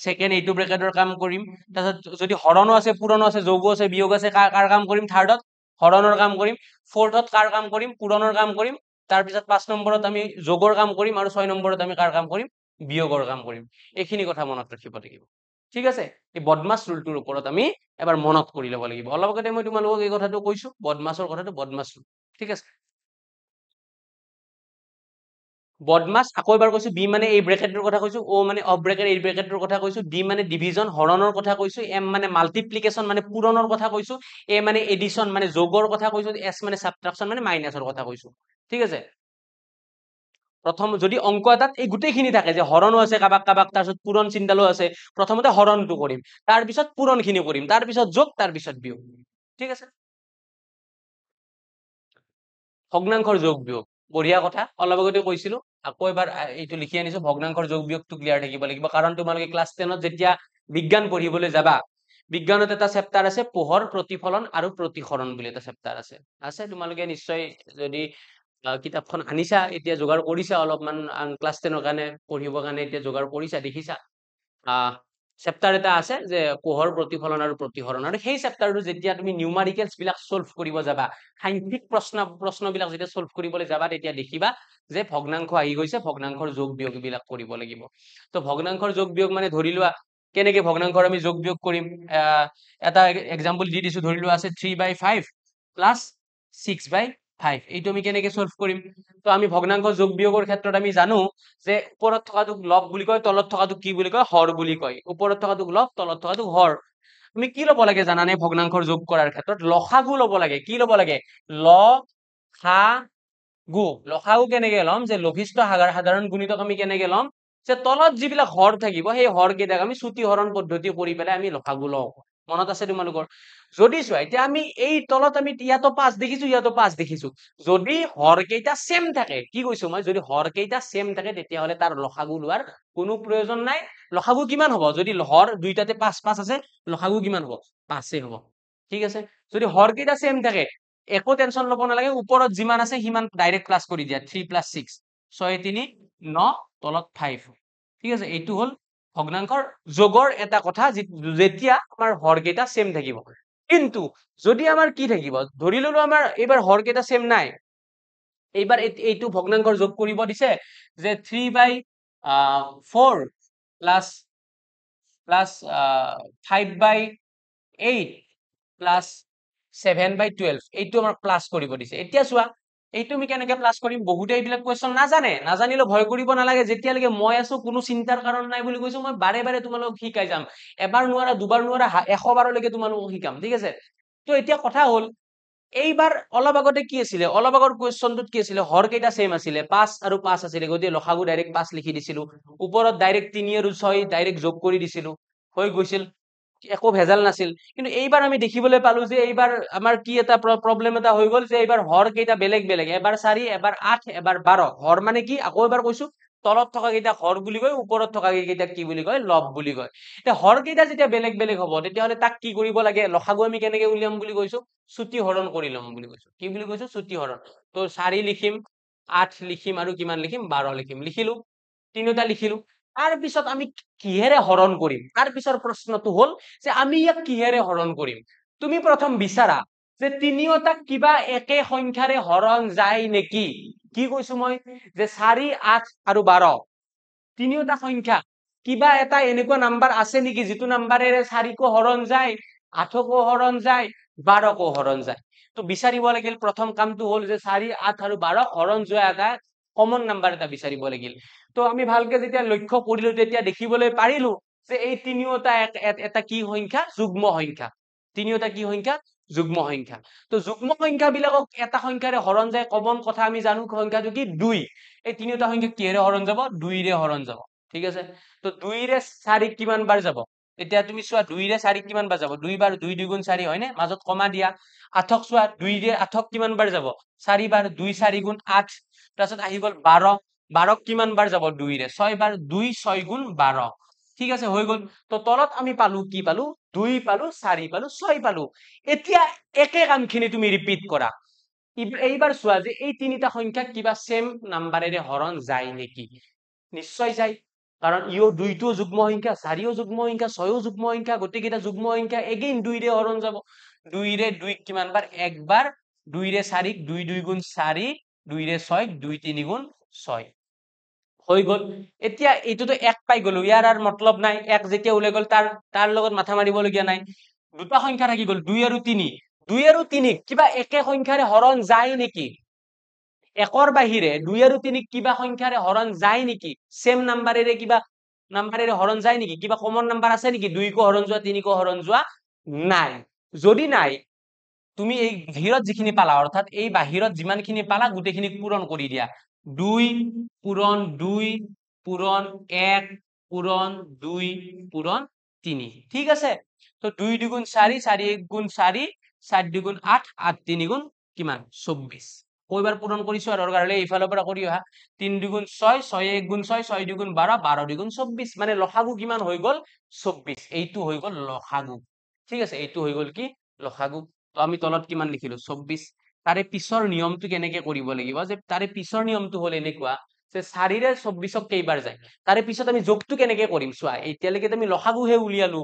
সেকেন্ড এইটো ব্ৰেকেটৰ কাম কৰিম তাৰপিছত যদি হৰণো আছে পূৰণো আছে যোগো আছে বিয়োগ আছে কাৰ কাম কৰিম থাৰ্ডত হৰণৰ কাম কৰিম ফোৰ্থত কাৰ কাম কৰিম পূৰণৰ কাম কৰিম তাৰপিছত 5 নম্বৰত আমি যোগৰ কাম কৰিম আৰু 6 নম্বৰত আমি কাৰ কাম কৰিম বিয়োগৰ কাম কৰিম এইখিনি কথা মনত ৰাখিব লাগিব ঠিক আছে এই বদমাছ ৰুলটোৰ ওপৰত আমি এবাৰ মনত কৰি ল'ব লাগিব অলপ আগতে মই তোমালোকক এই কথাটো কৈছো বদমাছৰ কথাটো বদমাছ ৰুল ঠিক আছে বদমাছ আকৌ এবাৰ কৈছো বি মানে এই ব্ৰেকেটৰ কথা কৈছো ও মানে অফ ব্ৰেকেট এই ব্ৰেকেটৰ কথা কৈছো ডি মানে ডিভিজন হৰণৰ কথা কৈছো এম মানে মাল্টিপ্লিকেশ্যন মানে পূৰণৰ কথা কৈছো এ মানে এডিশ্যন মানে যোগৰ কথা কৈছো এছ মানে সাবট্ৰাকশন মানে মাইনাসৰ কথা কৈছো ঠিক আছে প্ৰথম যদি অংক এটাত এই গোটেইখিনি থাকে যে হৰণো আছে কাবাক তাৰপিছত পূৰণ চিন্তালো আছে প্ৰথমতে হৰণটো কৰিম তাৰপিছত পূৰণখিনি কৰিম তাৰপিছত যোগ তাৰপিছত বিয়োগ ঠিক আছে ভগ্নাংশৰ যোগ বিয়োগ বঢ়িয়া কথা অলপ আগতে কৈছিলো আকৌ এবাৰ এইটো লিখি আনিছো ভগ্নাংশৰ যোগ বিয়োগটো ক্লিয়াৰ থাকিব লাগিব কাৰণ তোমালোকে ক্লাছ 10ত যেতিয়া বিজ্ঞান পঢ়িবলৈ যাবা বিজ্ঞানত এটা চেপ্টাৰ আছে পোহৰ প্ৰতিফলন আৰু প্ৰতিসৰণ বুলি এটা চেপ্টাৰ আছে তোমালোকে নিশ্চয় যদি কিতাপখন আনিছা এতিয়া যোগাৰ কৰিছা অলপমান ক্লাছ 10ৰ কাৰণে পঢ়িবৰ কাৰণে এতিয়া যোগাৰ কৰিছা দেখিছা চেপ্টাৰ এটা আছে যে পোহৰ প্ৰতিফলন আৰু প্ৰতিসৰণ আৰু সেই চেপ্টাৰটো যেতিয়া তুমি নিউমাৰিকেলছ বিলাক সলভ কৰিব যাবা সাংখ্যিক প্ৰশ্নবিলাক যেতিয়া সলভ কৰিবলৈ যাবা তেতিয়া দেখিবা যে ভগ্নাংশ আহি গৈছে ভগ্নাংশৰ যোগ বিয়োগ বিলাক কৰিব লাগিব তো ভগ্নাংশৰ যোগ বিয়োগ মানে ধৰি লোৱা কেনেকে ভগ্নাংশৰ আমি যোগ বিয়োগ কৰিম এটা এক্সাম্পল দি দিছো ধৰি লোৱা আছে 3/5 প্লাস 6/5 এইটো আমি কেনেকে সলভ কৰিম তো আমি ভগ্নাংশ যোগ বিয়োগৰ ক্ষেত্ৰত আমি জানো যে ওপৰত থকাটোক লব বুলি কয় তলত থকাটোক কি বুলি কয় হৰ বুলি কয় ওপৰত থকাটোক লব তলত থকাটোক হৰ আমি কি ল'ব লাগে জানানে ভগ্নাংশৰ যোগ কৰাৰ ক্ষেত্ৰত লসাগু ল'ব লাগে কি ল'ব লাগে লসাগু কেনেকে ল'ম যে লঘিষ্ঠ সাধাৰণ গুণিতক আমি কেনেকে ল'ম যে তলত যিবিলাক হৰ থাকিব সেই হৰ কেইটাক আমি চুটি হৰণ পদ্ধতি কৰি পেলাই আমি লসাগু লওঁ মনত আছে তোমালোকৰ যদি চোৱা এতিয়া আমি এই তলত আমি ইয়াতো 5 দেখিছো ইয়াতো 5 দেখিছো যদি হৰ কেইটা সেম থাকে কি কৈছো মই যদি হৰ কেইটা সেম থাকে তেতিয়াহলে তাৰ লসাগু লোৱাৰ কোনো প্ৰয়োজন নাই লসাগু কিমান হ'ব যদি হৰ দুইটাতে 5 আছে লসাগু কিমান হ'ব 5 হ'ব ঠিক আছে যদি হৰ কেইটা সেম থাকে একো টেনশন ল'ব নালাগে ওপৰত যিমান আছে সিমান ডাইৰেক্ট প্লাস কৰি দিয়া 3 + 6 6 3 9 তলত 5 ঠিক আছে এইটো হল ভগ্নাংশৰ যোগৰ এটা কথা যেতিয়া আমাৰ হৰ কেইটা সেম থাকিব কিন্তু যদি আমাৰ কি থাকিব ধৰি ললো আমাৰ এইবাৰ হৰ কেইটা সেম নাই এইবাৰ এইটো ভগ্নাংশৰ যোগ কৰিব দিছে যে 3/4 প্লাস 5/8 প্লাস 7/12 এইটো আমাৰ প্লাস কৰিব দিছে এতিয়া চোৱা এইটো আমি কেনেকে প্লাস কৰিম বহুতে এইবিলাক কুৱেশ্যন নাজানিলে ভয় কৰিব নালাগে যেতিয়ালৈকে মই আছো কোনো চিন্তাৰ কাৰণ নাই বুলি কৈছো মই বাৰে বাৰে তোমালোকক শিকাই যাম এবাৰ নোৱাৰা দুবাৰ নোৱাৰা 100 বাৰলৈকে তোমালোকক শিকাম ঠিক আছে তো এতিয়া কথা হ'ল এইবাৰ অলপ আগতে কি আছিলে অলপ আগৰ কুৱেশ্যনটোত কি আছিলে হৰ কেইটা সেম আছিলে 5 আৰু 5 আছিলে গতিকে লসাগু ডাইৰেক্ট 5 লিখি দিছিলো ওপৰত ডাইৰেক্ট 3 আৰু 6 ডাইৰেক্ট যোগ কৰি দিছিলো হৈ গৈছিল একো ভেজাল নাছিল কিন্তু এইবাৰ আমি দেখিবলৈ পালো যে এইবাৰ আমাৰ কি এটা প্ৰবলেম এটা হৈ গল যে এইবাৰ হৰ কেইটা বেলেগ বেলেগ এবাৰ 4 এবাৰ 8 এবাৰ 12 হৰ মানে কি আকৌ এবাৰ কৈছো তলত থকা কেইটা হৰ বুলি কয় ওপৰত থকা কেইটা কি বুলি কয় লব বুলি কয় এতিয়া হৰ কেইটা যেতিয়া বেলেগ বেলেগ হ'ব তেতিয়াহলে তাক কি কৰিব লাগে লসাগু আমি কেনেকে উলিয়াম বুলি কৈছো চুটি হৰণ কৰি লম বুলি কৈছো কি বুলি কৈছো চুটি হৰণ তো 4 লিখিম 8 লিখিম আৰু কিমান লিখিম 12 লিখিম লিখিলো তিনিটা লিখিলো তাৰ পিছত আমি কিহেৰে হৰণ কৰিম তাৰ পিছৰ প্ৰশ্নটো হল যে আমি ইয়াক কিহেৰে হৰণ কৰিম তুমি প্ৰথম বিচাৰা যে তিনিওটাক কিবা একে সংখ্যাৰে হৰণ যায় নেকি কি কৈছো মই যে 4 8 আৰু 12 তিনিওটা সংখ্যা কিবা এটা এনেকুৱা নাম্বাৰ আছে নেকি যিটো নাম্বাৰেৰে 4কো হৰণ যায় 8কো হৰণ যায় 12কো হৰণ যায় তো বিচাৰিব লাগিল প্ৰথম কামটো হল যে 4 8 আৰু 12 হৰণ যোৱা এটা কমন নাম্বাৰ এটা বিচাৰিব লাগিল তো আমি ভালকে যেতিয়া লক্ষ্য কৰিলো তেতিয়া দেখিবলৈ পাৰিলো যে এই তিনিওটা এটা কি সংখ্যা যুগ্ম সংখ্যা তিনিওটা কি সংখ্যা যুগ্ম সংখ্যা তো যুগ্ম সংখ্যা বিলাকক এটা সংখ্যাৰে হৰণ যায় কমন কথা আমি জানো সংখ্যাটো কি 2 এই তিনিওটা সংখ্যা কিহেৰে হৰণ যাব 2 ৰে হৰণ যাব ঠিক আছে তো 2 ৰে 4 কিমান বাৰ যাব এতিয়া তুমি চোৱা 2 ৰে 4 কিমান বাৰ যাব 2 বাৰ 2 2 গুণ 4 হয়নে মাজত কমা দিয়া 8ক চোৱা 2 ৰে 8ক কিমান বাৰ যাব 4 বাৰ 2 4 গুণ 8 তাৰপিছত আহি গল 12 12ক কিমান বাৰ যাব 2 ৰে 6 বাৰ 2 6 গুণ 12 ঠিক আছে হৈ গল তো তলত আমি পালো কি পালো 2 পালো 4 পালো 6 পালো এতিয়া একে কামখিনি তুমি ৰিপিট কৰা এইবাৰ চোৱা যে এই তিনিটা সংখ্যা কিবা সেম নাম্বাৰেৰে হৰণ যায় নেকি নিশ্চয় যায় কাৰণ ইও 2টো যুগ্ম সংখ্যা 4ও যুগ্ম সংখ্যা 6ও যুগ্ম সংখ্যা গোটেইকেইটা যুগ্ম সংখ্যা এগেইন 2 ৰে হৰণ যাব 2 ৰে 2 কিমান বাৰ একবাৰ 2 ৰে 4 2 2 গুণ 4 2 ৰে 6 2 3 গুণ 6 হৈ গল এতিয়া এইটোতো এক পাই গলো ইয়াৰ আৰ মতলব নাই এক যেতিয়া ওলাই গল তাৰ লগত মাথা মাৰিবলগীয়া নাই দুটা সংখ্যা থাকি গল 2 আৰু 3 2 আৰু 3 কিবা একে সংখ্যাৰে হৰণ যায় নেকি একৰ বাহিৰে 2 আৰু 3 কিবা সংখ্যাৰে হৰণ যায় নেকি সেম নাম্বাৰেৰে কিবা নাম্বাৰেৰে হৰণ যায় নেকি কিবা কমন নাম্বাৰ আছে নেকি 2 কো হৰণ যোৱা 3 কো হৰণ যোৱা নাই যদি নাই তুমি এই বাহিৰত যিখিনি পালা অৰ্থাৎ এই বাহিৰত যিমানখিনি পালা গোটেইখিনি পূৰণ কৰি দিয়া 2 পূৰণ 2 পূৰণ 1 পূৰণ 2 পূৰণ 3 ঠিক আছে তো 2 2 গুণ 4 4 1 গুণ 4 4 2 গুণ 8 8 3 গুণ কিমান 24 কয়বাৰ পূৰণ কৰিছো আৰু কাৰণে এইফালৰ পৰা কৰি অহা 3 2 গুণ 6 6 1 গুণ 6 6 2 গুণ 12 12 2 গুণ 24 মানে লসাগু কিমান হৈ গল 24 এইটো হৈ গল লসাগু ঠিক আছে এইটো হৈ গল কি লসাগু তো আমি তলত কিমান লিখিলো 24 তাৰে পিছৰ নিয়মটো কেনেকে কৰিব লাগিব যে তাৰে পিছৰ নিয়মটো হল এনেকুৱা যে 4 ৰে 24ক কেইবাৰ যায় তাৰে পিছত আমি যোগটো কেনেকে কৰিম চোৱা এতিয়ালৈকে আমি লসাগুহে উলিয়ালো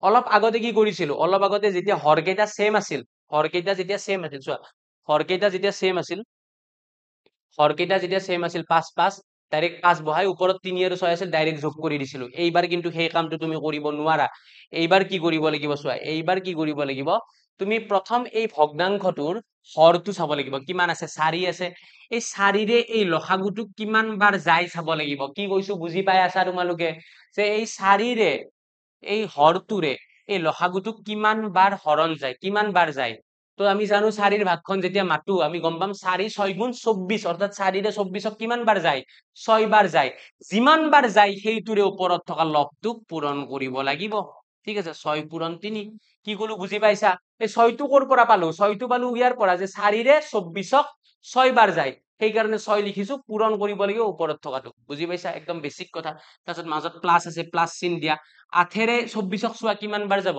অলপ আগতে কি কৰিছিলো অলপ আগতে যেতিয়া হৰকেইটা সেম আছিল হৰকেইটা যেতিয়া সেম আছিল চোৱা হৰকেইটা যেতিয়া সেম আছিল হৰকেইটা যেতিয়া সেম আছিল 5 5 ডাইৰেক্ট 5 বহাই ওপৰত 3 আৰু 6 আছিল ডাইৰেক্ট যোগ কৰি দিছিলো এইবাৰ কিন্তু সেই কামটো তুমি কৰিব নোৱাৰা এইবাৰ কি কৰিব লাগিব চোৱা এইবাৰ কি কৰিব লাগিব তুমি প্ৰথম এই ভগ্নাংশটোৰ হৰটো চাব লাগিব কিমান আছে 4 আছে এই 4 ৰে এই লসাগুটো কিমান বাৰ যায় চাব লাগিব কি কৈছো বুজি পাই আছা তোমালোকে যে এই 4 ৰে এই হৰটোৰে এই লসাগুটো কিমান বাৰ হৰণ যায় কিমান বাৰ যায় তো আমি জানো 4 ৰ ভাগখন যেতিয়া মাতো আমি গম পাম 4 6 গুণ 24 অৰ্থাৎ 4 ৰে 24ক কিমান বাৰ যায় 6 বাৰ যায় যিমান বাৰ যায় সেইটোৰে ওপৰত থকা লবটোক পূৰণ কৰিব লাগিব ঠিক আছে 6 পূৰণ 3 কি কলো বুজি পাইছা এই 6টো কৰ পৰা পালো 6টো পালো ইয়াৰ পৰা যে 4 ৰে 24ক 6 বাৰ যায় সেইকাৰণে 6 লিখিছো পূৰণ কৰিব লাগিব ওপৰত থকাটো বুজি পাইছা একদম বেছিক কথা তাৰপিছত মাজত প্লাস আছে প্লাস চিন দিয়া 8 ৰে 24ক চোৱা কিমান বাৰ যাব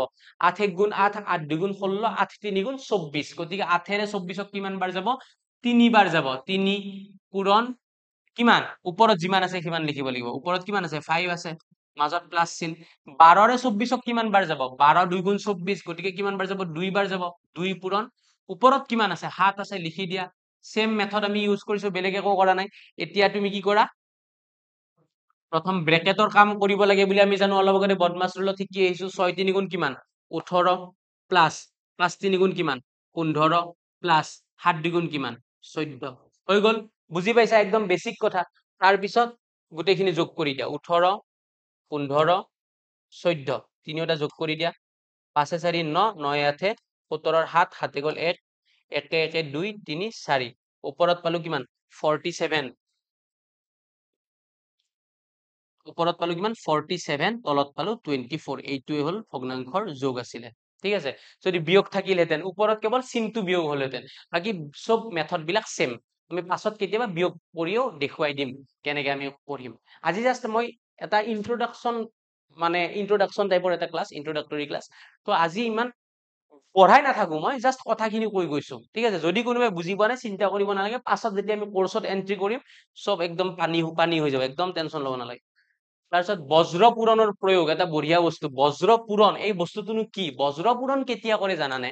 8 1 গুণ 8 8 2 গুণ 16 8 3 গুণ 24 গতিকে 8 ৰে 24ক কিমান বাৰ যাব 3 বাৰ যাব 3 পূৰণ কিমান ওপৰত যিমান আছে সিমান লিখিব লাগিব ওপৰত কিমান আছে 5 আছে মাজত প্লাস চিন 12 ৰে 24ক কিমান বাৰ যাব 12 2 গুণ 24 গতিকে কিমান বাৰ যাব 2 বাৰ যাব 2 পূৰণ ওপৰত কিমান আছে 7 আছে লিখি দিয়া সেম মেথড আমি ইউজ কৰিছো বেলেগ একো কৰা নাই এতিয়া তুমি কি কৰা প্ৰথম ব্ৰেকেটৰ কাম কৰিব লাগে বুলি আমি জানো অলপ আগতে বদমাছ ৰুলত শিকি আহিছো 6 3 গুণ কিমান 18 প্লাস 5 3 গুণ কিমান 15 প্লাস 7 2 গুণ কিমান 14 হৈ গল, বুজি পাইছা? একদম বেছিক কথা। তাৰপিছত গোটেইখিনি যোগ কৰি দিয়া, 18 15 14 তিনিওটা যোগ কৰি দিয়া, 5 4 9 9 8 17 7 7 গল 1 1 1 2 3 4 ওপৰত পালো কিমান 47, ওপৰত পালো কিমান 47, তলত পালো 24, এইটোৱে হল ভগ্নাংশৰ যোগ আছিলে। ঠিক আছে, যদি বিয়োগ থাকিলহেঁতেন ওপৰত কেৱল চিনটো বিয়োগ হলহেঁতেন, বাকী সব মেথড বিলাক সেম। আমি পাছত কেতিয়াবা বিয়োগ কৰিও দেখুৱাই দিম কেনেকে আমি পঢ়িম। আজি জাষ্ট মই এটা ইন্ট্ৰডাকচন, মানে ইন্ট্ৰডাকচন টাইপৰ এটা ক্লাছ, ইন্ট্ৰডাক্টৰী ক্লাছ। তো আজি ইমান পঢ়াই নাথাকো, মই জাষ্ট কথাখিনি কৈ গৈছো। ঠিক আছে, যদি কোনোবাই বুজি পোৱা নাই চিন্তা কৰিব নালাগে, পাছত যেতিয়া আমি কোৰ্চত এন্ট্ৰি কৰিম সব একদম পানী পানী হৈ যাব, একদম টেনচন ল'ব নালাগে। তাৰপিছত বজ্ৰ পূৰণৰ প্ৰয়োগ, এটা বঢ়িয়া বস্তু। বজ্ৰ পূৰণ, এই বস্তুটোনো কি? বজ্ৰ পূৰণ কেতিয়া কৰে জানানে?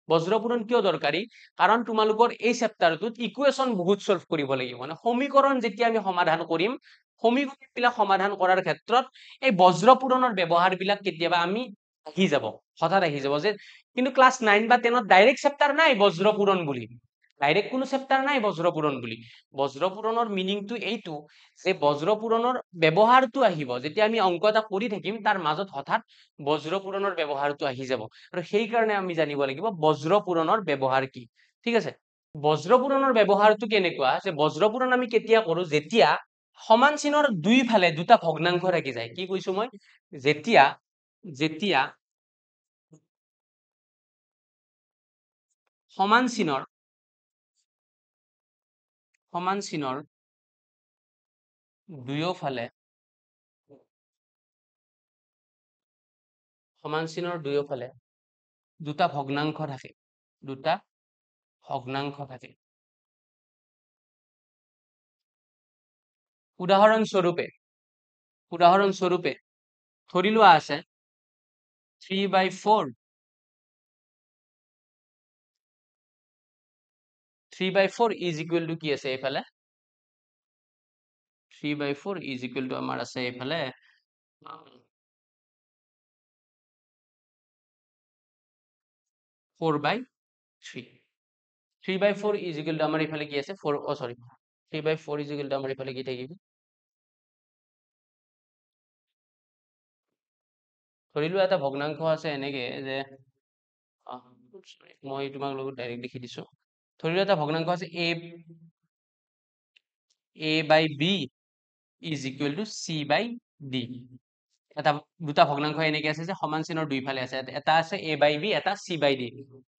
বজ্ৰ পূৰণ কিয় দৰকাৰী? কাৰণ তোমালোকৰ এই চেপ্টাৰটোত ইকুৱেশ্যন বহুত সলভ কৰিব লাগিব, মানে সমীকৰণ যেতিয়া আমি সমাধান কৰিম, সমীকৰণ বিলাক সমাধান কৰাৰ ক্ষেত্ৰত এই বজ্ৰ পূৰণৰ ব্যৱহাৰ বিলাক কেতিয়াবা আমি আহি যাব, হঠাৎ আহি যাব। যে কিন্তু ক্লাছ 9 বা 10ত ডাইৰেক্ট চেপ্টাৰ নাই বজ্ৰ পূৰণ বুলি, ডাইৰেক্ট কোনো চেপ্টাৰ নাই বজ্ৰ পূৰণ বুলি। বজ্ৰ পূৰণৰ মিনিংটো এইটো যে বজ্ৰ পূৰণৰ ব্যৱহাৰটো আহিব যেতিয়া আমি অংক এটা কৰি থাকিম, তাৰ মাজত হঠাৎ বজ্ৰ পূৰণৰ ব্যৱহাৰটো আহি যাব, আৰু সেইকাৰণে আমি জানিব লাগিব বজ্ৰ পূৰণৰ ব্যৱহাৰ কি। ঠিক আছে, বজ্ৰ পূৰণৰ ব্যৱহাৰটো কেনেকুৱা যে বজ্ৰ পূৰণ আমি কেতিয়া কৰো? যেতিয়া সমান চিনৰ দুইফালে দুটা ভগ্নাংশ থাকি যায়। কি কৈছো মই? যেতিয়া যেতিয়া সমান চিনৰ দুয়োফালে সমান চিনৰ দুয়োফালে দুটা ভগ্নাংশ থাকে, দুটা ভগ্নাংশ থাকে। উদাহৰণস্বৰূপে ধৰি লোৱা আছে 3/4 ইজ ইকুৱেল টু কি আছে এইফালে? 3/4 ইজ ইকুৱেল টু আমাৰ আছে এইফালে 4/3। 3/4 ইজ ইকুৱেল টু আমাৰ এইফালে কি আছে? 4, সৰি 3/4 ইজ ইকুৱেল টু আমাৰ এইফালে কি থাকিব? ধৰি লোৱা এটা ভগ্নাংশ আছে এনেকে যে মই তোমাক লগত ডাইৰেক্ট লিখি দিছো। ধৰি লোৱা এটা ভগ্নাংশ আছে a/b is equal to c/d। এটা দুটা ভগ্নাংশ এনেকে আছে যে সমান চিনৰ দুইফালে আছে, এটা আছে a/b, এটা c/d।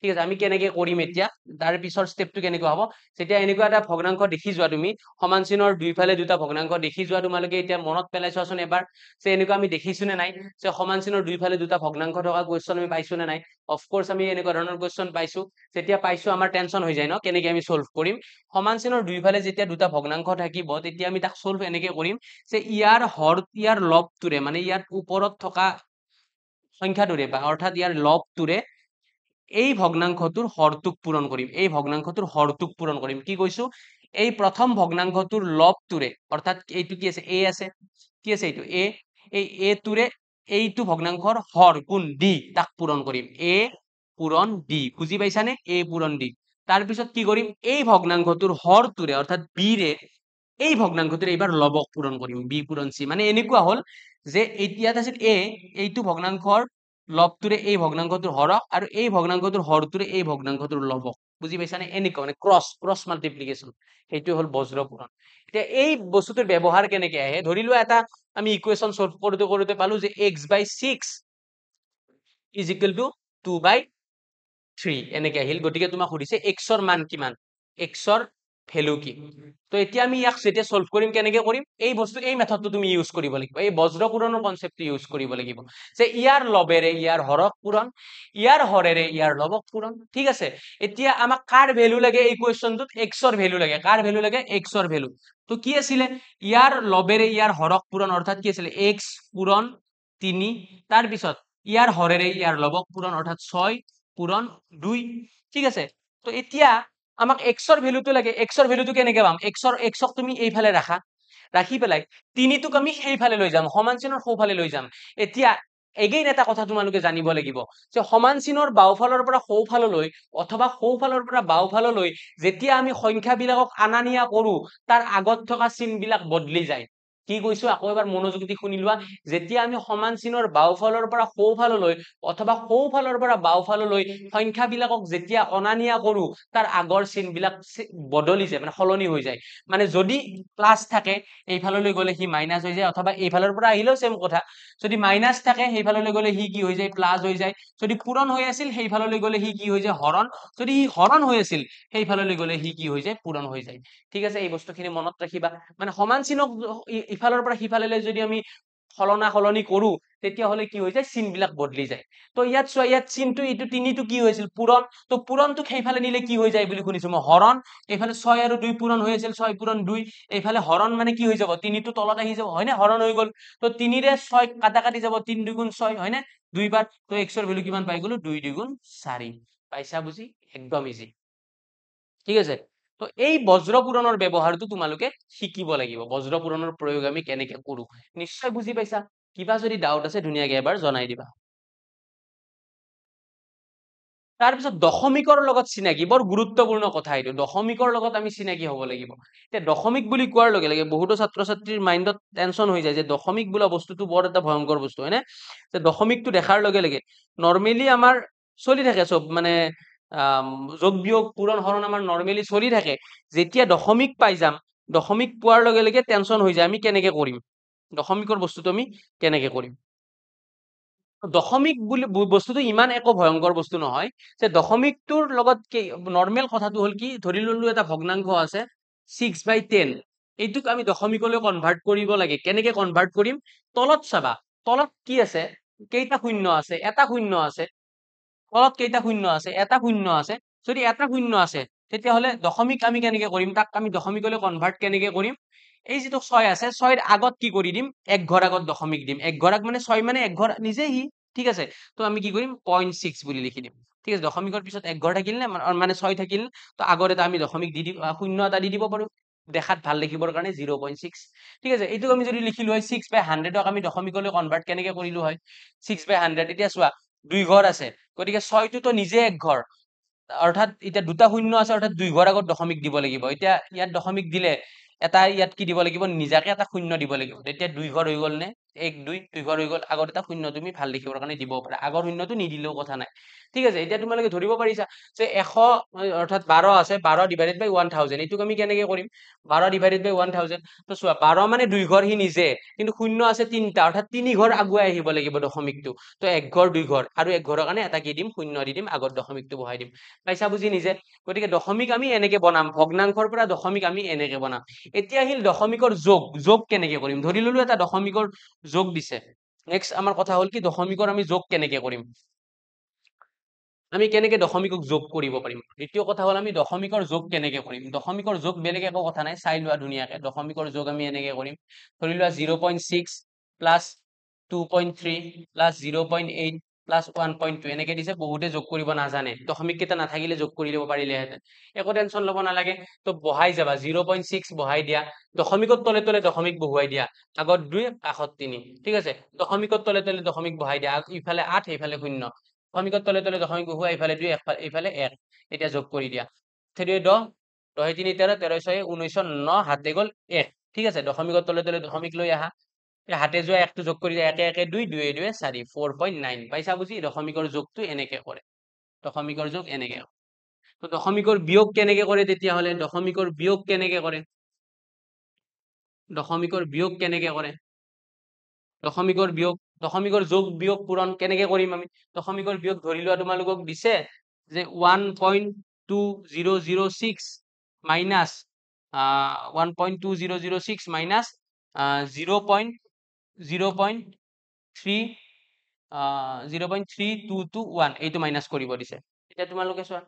ঠিক আছে, আমি কেনেকে কৰিম এতিয়া? তাৰ পিছৰ ষ্টেপটো কেনেকুৱা হ'ব? যেতিয়া এনেকুৱা এটা ভগ্নাংশ দেখি যোৱা, তুমি সমান চিনৰ দুইফালে দুটা ভগ্নাংশ দেখি যোৱা, তোমালোকে এতিয়া মনত পেলাই চোৱাচোন এবাৰ যে এনেকুৱা আমি দেখিছো নে নাই যে সমান চিনৰ দুইফালে দুটা ভগ্নাংশ থকা কুৱেশ্যন আমি পাইছো নে নাই? অফকোৰ্চ আমি এনেকুৱা ধৰণৰ কুৱেশ্যন পাইছো। যেতিয়া পাইছো আমাৰ টেনচন হৈ যায় ন, কেনেকে আমি সলভ কৰিম? সমান চিনৰ দুইফালে যেতিয়া দুটা ভগ্নাংশ থাকিব, তেতিয়া আমি তাক সলভ এনেকে কৰিম যে ইয়াৰ লবটোৰে, মানে ইয়াৰ ওপৰত থকা সংখ্যাটোৰে, বা অৰ্থাৎ ইয়াৰ লবটোৰে এই ভগ্নাংশটোৰ হৰটোক পূৰণ কৰিম, এই ভগ্নাংশটোৰ হৰটোক পূৰণ কৰিম। কি কৈছো? এই প্ৰথম ভগ্নাংশটোৰ লবটোৰে, অৰ্থাৎ এইটো কি আছে? a আছে, কি আছে এইটো? a, এই a টোৰে এইটো ভগ্নাংশৰ হৰ কোন? d, তাক পূৰণ কৰিম। a পূৰণ d, বুজি পাইছানে? a পূৰণ d। তাৰপিছত কি কৰিম? এই ভগ্নাংশটোৰ হৰটোৰে, অৰ্থাৎ b ৰে এই ভগ্নাংশটোৰ এইবাৰ লবক পূৰণ কৰিম, b পূৰণ c। মানে এনেকুৱা হল যে ইয়াত আছিল a, এইটো ভগ্নাংশৰ লবটোৰে এই ভগ্নাংশটোৰ হৰক, আৰু এই ভগ্নাংশটোৰ হৰটোৰে এই ভগ্নাংশটোৰ লবক। বুজি পাইছানে? এনেকুৱা মানে ক্ৰছ মাল্টিপ্লিকেশ্যন, সেইটো হল বজ্ৰ পূৰণ। এতিয়া এই বস্তুটোৰ ব্যৱহাৰ কেনেকে আহে? ধৰি লোৱা এটা আমি ইকুৱেশ্যন সলভ কৰোতে পালো যে x/6 ইজ ইকুৱেল টু 2/3 এনেকে আহিল। গতিকে তোমাক সুধিছে x ৰ মান কিমান, x ৰ ভ্যালু কি? তো এতিয়া আমি ইয়াক যেতিয়া সলভ কৰিম, কেনেকে কৰিম? এই মেথডটো তুমি ইউজ কৰিব লাগিব, এই বজ্ৰ পূৰণৰ কনসেপ্টটো ইউজ কৰিব লাগিব, যে ইয়াৰ লবেৰে ইয়াৰ হৰক পূৰণ, ইয়াৰ হৰেৰে ইয়াৰ লবক পূৰণ। ঠিক আছে, এতিয়া আমাক কাৰ ভ্যালু লাগে? এই কুৱেশ্যনটোত x ৰ ভ্যালু লাগে। কাৰ ভ্যালু লাগে? x ৰ ভ্যালু। তো কি আছিলে? ইয়াৰ লবেৰে ইয়াৰ হৰক পূৰণ, অৰ্থাৎ কি আছিলে? x পূৰণ 3, তাৰ পিছত ইয়াৰ হৰেৰে ইয়াৰ লবক পূৰণ, অৰ্থাৎ 6 পূৰণ 2। ঠিক আছে, তো এতিয়া আমাক x ৰ ভ্যালুটো লাগে। x ৰ ভ্যালুটো কেনেকে পাম? xক তুমি এইফালে ৰাখি পেলাই 3টোক আমি সেইফালে লৈ যাম, সমান চিনৰ সোঁফালে লৈ যাম। এতিয়া এগেইন এটা কথা তোমালোকে জানিব লাগিব যে সমান চিনৰ বাওঁফালৰ পৰা সোঁফাললৈ অথবা সোঁফালৰ পৰা বাওঁফাললৈ যেতিয়া আমি সংখ্যাবিলাকক আনা নিয়া কৰো তাৰ আগত থকা চিনবিলাক বদলি যায় কি কৈছো আকৌ এবাৰ মনোযোগ দি শুনি লোৱা যেতিয়া আমি সমান চিনৰ বাওঁফালৰ পৰা সোঁফাললৈ অথবা সোঁফালৰ পৰা বাওঁফাললৈ সংখ্যাবিলাকক যেতিয়া অনা নিয়া কৰো তাৰ আগৰ চিনবিলাক বদলি যায় মানে সলনি হৈ যায় মানে যদি প্লাস থাকে এইফাললৈ গলে সি মাইনাস হৈ যায় অথবা এইফালৰ পৰা আহিলেও সেম কথা যদি মাইনাস থাকে সেইফাললৈ গলে সি কি হৈ যায় প্লাস হৈ যায় যদি পূৰণ হৈ আছিল সেইফাললৈ গলে সি কি হৈ যায় হৰণ যদি ই হৰণ হৈ আছিল সেইফাললৈ গলে সি কি হৈ যায় পূৰণ হৈ যায় ঠিক আছে এই বস্তুখিনি মনত ৰাখিবা মানে সমান চিনক ইফালৰ পৰা সিফাললৈ যদি আমি সলনি কৰো তেতিয়া হলে কি হৈ যায় চিনবিলাক বদলি যায় তো ইয়াত চোৱা ইয়াত চিনটো ইটো তিনিটো কি হৈছিল পূৰণ তো পূৰণটোক সেইফালে নিলে কি হৈ যায় বুলি শুনিছো মই হৰণ এইফালে 6 আৰু 2 পূৰণ হৈ আছিল 6 পূৰণ 2 এইফালে হৰণ মানে কি হৈ যাব তিনিটো তলত আহি যাব হয় না হৰণ হৈ গল তো 3 ৰে 6 কাটি যাব 3 2 গুণ 6 হয় না দুইবাৰ তো x ৰ ভ্যালু কিমান পাই গলো 2 2 গুণ 4 পাইছা বুজি একদম ইজি ঠিক আছে তো এই বজ্ৰ পূৰণৰ ব্যৱহাৰটো তোমালোকে শিকিব লাগিব বজ্ৰ পূৰণৰ প্ৰয়োগ আমি কেনেকে কৰো নিশ্চয় বুজি পাইছা কিবা যদি ডাউট আছে ধুনীয়াকৈ এবাৰ জনাই দিবা তাৰপিছত দশমিকৰ লগত চিনাকি বৰ গুৰুত্বপূৰ্ণ কথা এইটো দশমিকৰ লগত আমি চিনাকি হ'ব লাগিব এতিয়া দশমিক বুলি কোৱাৰ লগে লগে বহুতো ছাত্ৰ ছাত্ৰীৰ মাইণ্ডত টেনচন হৈ যায় যে দশমিক বোলা বস্তুটো বৰ এটা ভয়ংকৰ বস্তু হয়নে যে দশমিকটো দেখাৰ লগে লগে নৰ্মেলি আমাৰ চলি থাকে চব মানে যোগ বিয়োগ পূৰণ হৰণ আমাৰ নৰ্মেলি চলি থাকে যেতিয়া দশমিক পাই যাম দশমিক পোৱাৰ লগে লগে টেনচন হৈ যায় আমি কেনেকে কৰিম দশমিকৰ বস্তুটো আমি কেনেকে কৰিম দশমিক বুলি বস্তুটো ইমান একো ভয়ংকৰ বস্তু নহয় যে দশমিকটোৰ লগত নৰ্মেল কথাটো হল কি ধৰি ললো এটা ভগ্নাংশ আছে 6/10 এইটোক আমি দশমিকলৈ কনভাৰ্ট কৰিব লাগে কেনেকে কনভাৰ্ট কৰিম তলত চাবা তলত কি আছে কেইটা শূন্য আছে এটা শূন্য আছে তলত কেইটা শূন্য আছে এটা শূন্য আছে যদি এটা শূন্য আছে তেতিয়াহলে দশমিক আমি কেনেকে কৰিম তাক আমি দশমিকলৈ কনভাৰ্ট কেনেকে কৰিম এই যেটো 6 আছে 6 আগত কি কৰি দিম এক ঘৰ আগত দশমিক দিম এক ঘৰ আগ মানে 6 মানে এক ঘৰ নিজে হি ঠিক আছে তো আমি কি কৰিম 0.6 বুলি লিখি দিম ঠিক আছে দশমিকৰ পিছত এক ঘৰ থাকিল না মানে 6 থাকিল তো আগৰ এটা আমি দশমিক দি দিব শূন্য এটা দি দিব পাৰো দেখাত ভাল দেখিবৰ কাৰণে 0.6 ঠিক আছে এইটো আমি যদি লিখিলো হয় 6/100 ক আমি দশমিকলৈ কনভাৰ্ট কেনেকে কৰিলো হয় 6/100 এতিয়া চোৱা দুই ঘৰ আছে গতিকে 6 টো তো নিজে এক ঘৰ অৰ্থাৎ এতিয়া দুটা শূন্য আছে অৰ্থাৎ দুই ঘৰ আগত দশমিক দিব লাগিব এতিয়া ইয়াত দশমিক দিলে এটা ইয়াত কি দিব লাগিব নিজাকে এটা শূন্য দিব লাগিব তেতিয়া দুই ঘৰ হৈ গল নে 1 2 দুই ঘৰ হৈ গল আগত এটা শূন্য তুমি ভাল দেখিবৰ কাৰণে দিব পাৰা আগৰ শূন্যটো নিদিলেও কথা নাই ঠিক আছে এতিয়া তোমালোকে ধৰিব পাৰিছা যে 100 অৰ্থাৎ 12 আছে 12 ডিভাইডেড বাই 1000 এইটোক আমি কেনেকে কৰিম 12 ডিভাইডেড বাই 1000 তো চোৱা 12 মানে দুই ঘৰ হি নিজে কিন্তু শূন্য আছে তিনটা অৰ্থাৎ তিনি ঘৰ আগুৱাই আহিব লাগিব দশমিকটো তো এক ঘৰ দুই ঘৰ আৰু এক ঘৰৰ কাৰণে এটা কি দিম শূন্য দি দিম আগত দশমিকটো বহাই দিম পাইছা বুজি নিজে গতিকে দশমিক আমি এনেকে বনাম ভগ্নাংশৰ পৰা দশমিক আমি এনেকে বনাম এতিয়া আহিল দশমিকৰ যোগ কেনেকে কৰিম ধৰি ললো এটা দশমিকৰ যোগ দিছে নেক্সট আমাৰ কথা হল কি দশমিকৰ আমি যোগ কেনেকে কৰিম আমি কেনেকে দশমিকক যোগ কৰিব পাৰিম দ্বিতীয় কথা হল আমি দশমিকৰ যোগ কেনেকে কৰিম দশমিকৰ যোগ বেলেগ একো কথা নাই চাই লোৱা ধুনীয়াকে দশমিকৰ যোগ আমি এনেকে কৰিম ধৰি লোৱা 0.6 প্লাস 2.3 প্লাস 0.8 প্লাস 1.2 এনেকে দিছে বহুতে যোগ কৰিব নাজানে দশমিক কেইটা নাথাকিলে যোগ কৰি লব পাৰিলেহেঁতেন একো টেনচন লব নালাগে তো বহাই যাবা 0.6 বহাই দিয়া দশমিকত তলে তলে দশমিক বহুৱাই দিয়া আগত 2 কাষত 3 ঠিক আছে দশমিকত তলে তলে দশমিক বহাই দিয়া ইফালে 8 এইফালে 0 দশমিকত তলে তলে দশমিক বহুৱা ইফালে 2 ইফালে 1 এতিয়া যোগ কৰি দিয়া 3 10 10 3 13 13 6 19 9 হাতে গল 1 ঠিক আছে দশমিকত তলে তলে দশমিক লৈ আহা হাতে যোৱা একটো যোগ কৰি দিয়া 1 1 2 2 2 4 4.9 পাইছা বুজি দশমিকৰ যোগটো এনেকে কৰে দশমিকৰ যোগ এনেকে তো দশমিকৰ বিয়োগ কেনেকে কৰে তেতিয়াহলে দশমিকৰ বিয়োগ কেনেকে কৰে দশমিকৰ বিয়োগ কেনেকে কৰে দশমিকৰ বিয়োগ দশমিকৰ যোগ বিয়োগ পূৰণ কেনেকে কৰিম আমি দশমিকৰ বিয়োগ ধৰি লোৱা তোমালোকক দিছে যে 1.2006 মাইনাস 1.2006 মাইনাস 0.3221 এইটো মাইনাস কৰিব দিছে এতিয়া তোমালোকে চোৱা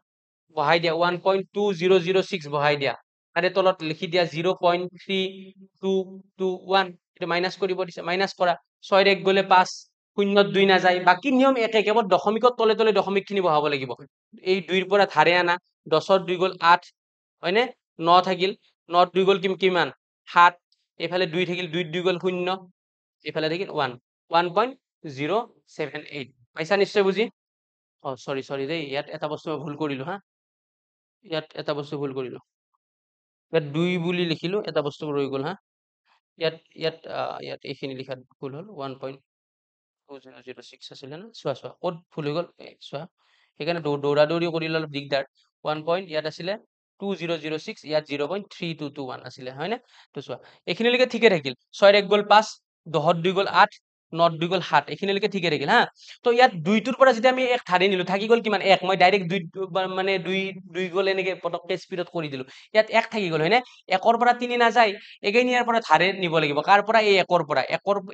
বহাই দিয়া 1.2006 বহাই দিয়া তাৰে তলত লিখি দিয়া 0.3221 এটা মাইনাস কৰিব দিছে মাইনাস কৰা 6 এক গলে 5 শূন্যত 2 না যায় বাকি নিয়ম একে কেৱল দশমিকত তলে তলে দশমিক খিনি বহাব লাগিব এই 2 ৰ পৰা ধাৰে আনা 10 ৰ 2 গল 8 হয়নে 9 থাকিল 9 ৰ 2 গল কিমান 7 এফালে 2 থাকিল 2 2 গল 0 এফালে থাকিল 1 1.2 078 পাইছা নিশ্চয় বুজি সৰি দেই ইয়াত এটা বস্তু মই ভুল কৰিলো হা ইয়াত এটা বস্তু ভুল কৰিলো ইয়াত 2 বুলি লিখিলো এটা বস্তু ৰৈ গ'ল হা ইয়াত এইখিনি লিখাত ভুল হ'ল 1.2006 আছিলে না চোৱা ক'ত ভুল হৈ গ'ল চোৱা সেইকাৰণে দৌৰা-দৌৰি কৰিলে অলপ দিগদাৰ 1 পইণ্ট ইয়াত আছিলে 2006 ইয়াত 0.3221 আছিলে হয় না তো চোৱা এইখিনিলৈকে ঠিকে থাকিল 6 ৰ 1 গ'ল 5 10 ৰ 2 গ'ল 8 9 ৰ 2 গ'ল 7 এইখিনিলৈকে ঠিকে থাকিল হা তো ইয়াত 2 টোৰ পৰা যেতিয়া আমি 1 ধাৰি নিলো থাকি গ'ল কিমান 1 মই ডাইৰেক্ট 2 মানে 2 গ'ল এনেকে পটককে স্পিডত কৰি দিলো ইয়াত 1 থাকি গ'ল হয়নে 1 ৰ পৰা 3 নাযায় এগেইন ইয়াৰ পৰা ধাৰে নিব লাগিব কাৰ পৰা এই 1 ৰ পৰা